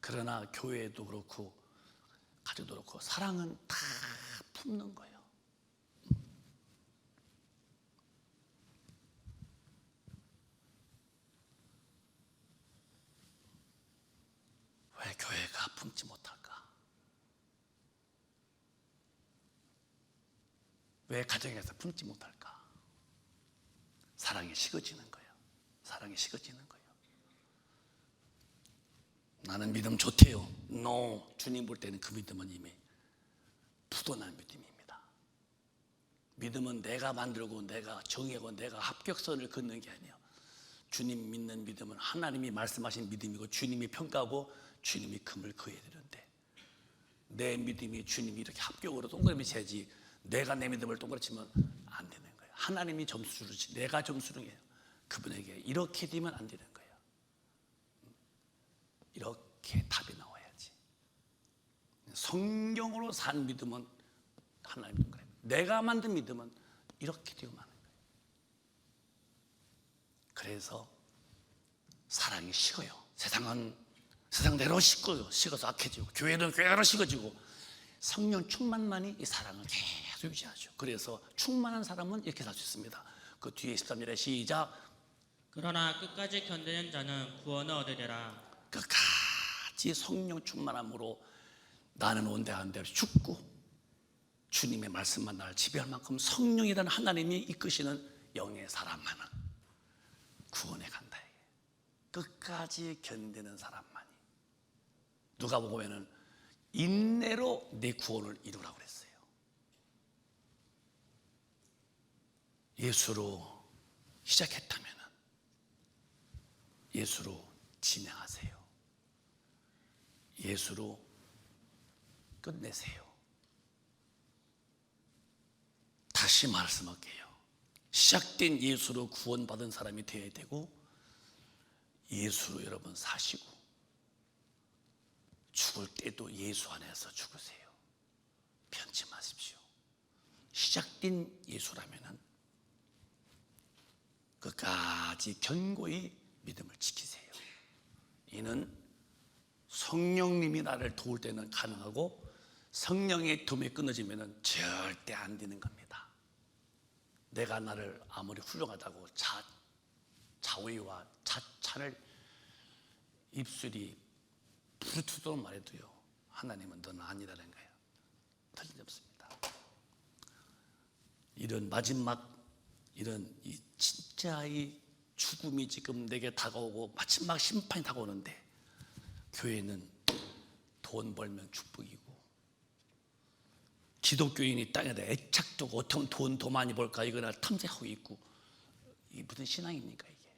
그러나 교회도 그렇고 가정도 그렇고 사랑은 다 품는 거예요. 왜 교회가 품지 못할까? 왜 가정에서 품지 못할까? 사랑이 식어지는 거예요. 사랑이 식어지는 거예요. 나는 믿음 좋대요. No. 주님 볼 때는 그 믿음은 이미 부도난 믿음입니다. 믿음은 내가 만들고 내가 정하고 내가 합격선을 긋는 게 아니에요. 주님 믿는 믿음은 하나님이 말씀하신 믿음이고 주님이 평가하고 주님이 금을 그어야 되는데, 내 믿음이 주님이 이렇게 합격으로 동그라미 쳐야지 내가 내 믿음을 동그라미 치면 안 되는 거예요. 하나님이 점수를 주지 내가 점수를 해요. 그분에게 이렇게 되면 안 되는 거예요. 이렇게 답이 나와야지. 성경으로 산 믿음은 하나님 거예요. 내가 만든 믿음은 이렇게 되고 마는 거예요. 그래서 사랑이 식어요. 세상은 세상대로 식어서 악해지고, 교회는 교회로 식어지고, 성령 충만만이 이 사랑을 계속 유지하죠. 그래서 충만한 사람은 이렇게 살 수 있습니다. 그 뒤에 13절에 시작. 그러나 끝까지 견디는 자는 구원을 얻으리라. 끝까지 성령 충만함으로 나는 온데간데 없이 죽고 주님의 말씀만 나를 지배할 만큼 성령이라는 하나님이 이끄시는 영의 사람만은 구원에 간다. 끝까지 견디는 사람만이. 누가복음에는 인내로 내 구원을 이루라고 그랬어요. 예수로 시작했다면 예수로 진행하세요. 예수로 끝내세요. 다시 말씀할게요. 시작된 예수로 구원받은 사람이 되어야 되고, 예수로 여러분 사시고, 죽을 때도 예수 안에서 죽으세요. 편치 마십시오. 시작된 예수라면은 끝까지 견고히 믿음을 지키세요. 이는 성령님이 나를 도울 때는 가능하고, 성령의 도움이 끊어지면은 절대 안 되는 겁니다. 내가 나를 아무리 훌륭하다고 자위와 자찬을 입술이 부르트도록 말해도요, 하나님은 너는 아니라는 거예요. 틀림없습니다. 이런 마지막, 이런 이 진짜 이 죽음이 지금 내게 다가오고 마지막 심판이 다가오는데, 교회는 돈 벌면 축복이고, 기독교인이 땅에다 애착두고 어떻게 하면 돈 더 많이 벌까 이거나 탐색하고 있고, 이게 무슨 신앙입니까? 이게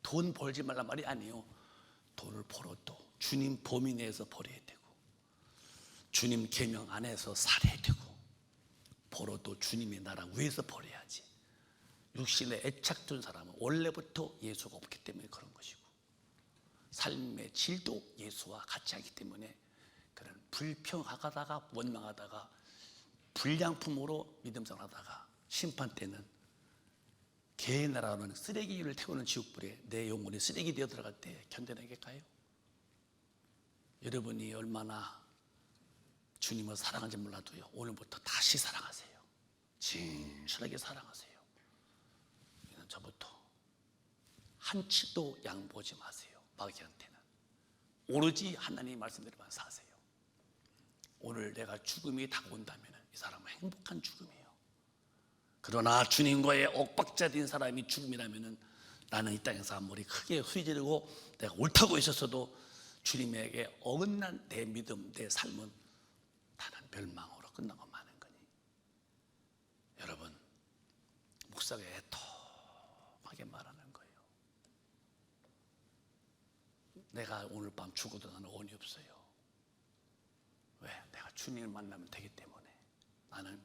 돈 벌지 말란 말이 아니에요. 돈을 벌어도 주님 범위 내에서 벌어야 되고, 주님 계명 안에서 살아야 되고, 벌어도 주님의 나라 위에서 벌어야지. 육신에 애착된 사람은 원래부터 예수가 없기 때문에 그런 것이고, 삶의 질도 예수와 같이 하기 때문에 그런 불평하다가 원망하다가 불량품으로 믿음생활하다가 심판 때는 개의 나라는 쓰레기를 태우는 지옥불에 내 영혼이 쓰레기 되어 들어갈 때 견뎌내겠까요? 여러분이 얼마나 주님을 사랑하는지 몰라도요, 오늘부터 다시 사랑하세요. 진실하게 사랑하세요. 이는 저부터 한치도 양보하지 마세요. 마귀한테는 오로지 하나님의 말씀대로만 사세요. 오늘 내가 죽음이 다가온다면 이 사람은 행복한 죽음이에요. 그러나 주님과의 엇박자된 사람이 죽음이라면 나는 이 땅에서 아무리 크게 후지르고 내가 옳다고 있었어도 주님에게 어긋난 내 믿음, 내 삶은 나는 멸망으로 끝나고 마는 거니, 여러분, 목사가 애통하게 말하는 거예요. 내가 오늘 밤 죽어도 나는 원이 없어요. 왜? 내가 주님을 만나면 되기 때문에. 나는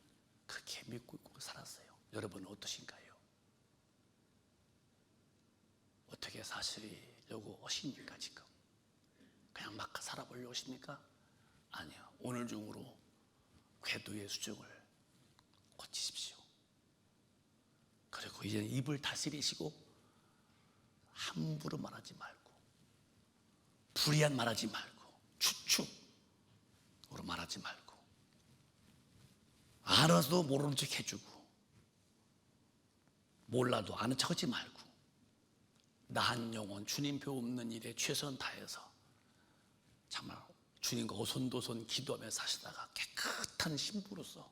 그렇게 믿고 살았어요. 여러분은 어떠신가요? 어떻게 사시려고 오십니까? 지금 그냥 막 살아보려고 오십니까? 아니요. 오늘 중으로 궤도의 수정을 고치십시오. 그리고 이제 입을 다스리시고 함부로 말하지 말고, 불의한 말하지 말고, 추측으로 말하지 말고, 알아도 모르는 척 해주고, 몰라도 아는 척 하지 말고, 나 한 영혼 주님 표 없는 일에 최선 다해서 정말 주님과 오손도손 기도하며 사시다가 깨끗한 신부로서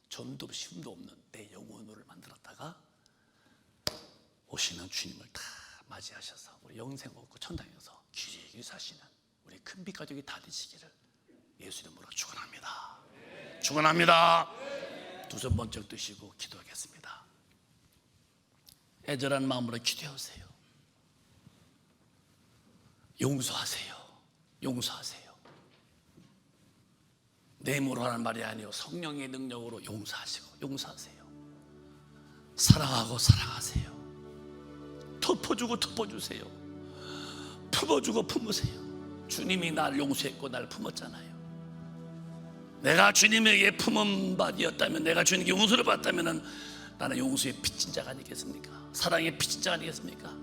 점도 없이 흠도 없는 내 영혼을 만들었다가 오시는 주님을 다 맞이하셔서 우리 영생 얻고 천당에서 길이 사시는 우리 큰빛 가족이 다 되시기를 예수 이름으로 축원합니다. 축원합니다. 두 손 번쩍 드시고 기도하겠습니다. 애절한 마음으로 기도하세요. 용서하세요. 용서하세요. 내 힘으로 하는 말이 아니요, 성령의 능력으로 용서하시고 용서하세요. 사랑하고 사랑하세요. 덮어주고 덮어주세요. 품어주고 품으세요. 주님이 날 용서했고 날 품었잖아요. 내가 주님에게 품은 바이었다면, 내가 주님께 용서를 받았다면 나는 용서의 빚진 자가 아니겠습니까? 사랑의 빚진 자가 아니겠습니까?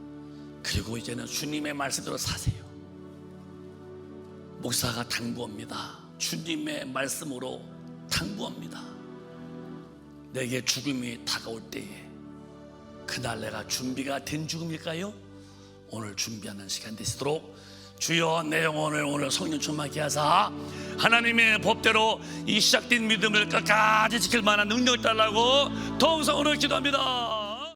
그리고 이제는 주님의 말씀대로 사세요. 목사가 당부합니다. 주님의 말씀으로 당부합니다. 내게 죽음이 다가올 때에 그날 내가 준비가 된 죽음일까요? 오늘 준비하는 시간 되시도록 주여 내 영혼을 오늘 성령 충만케 하사 하나님의 법대로 이 시작된 믿음을 끝까지 지킬 만한 능력을 달라고 동성으로 기도합니다.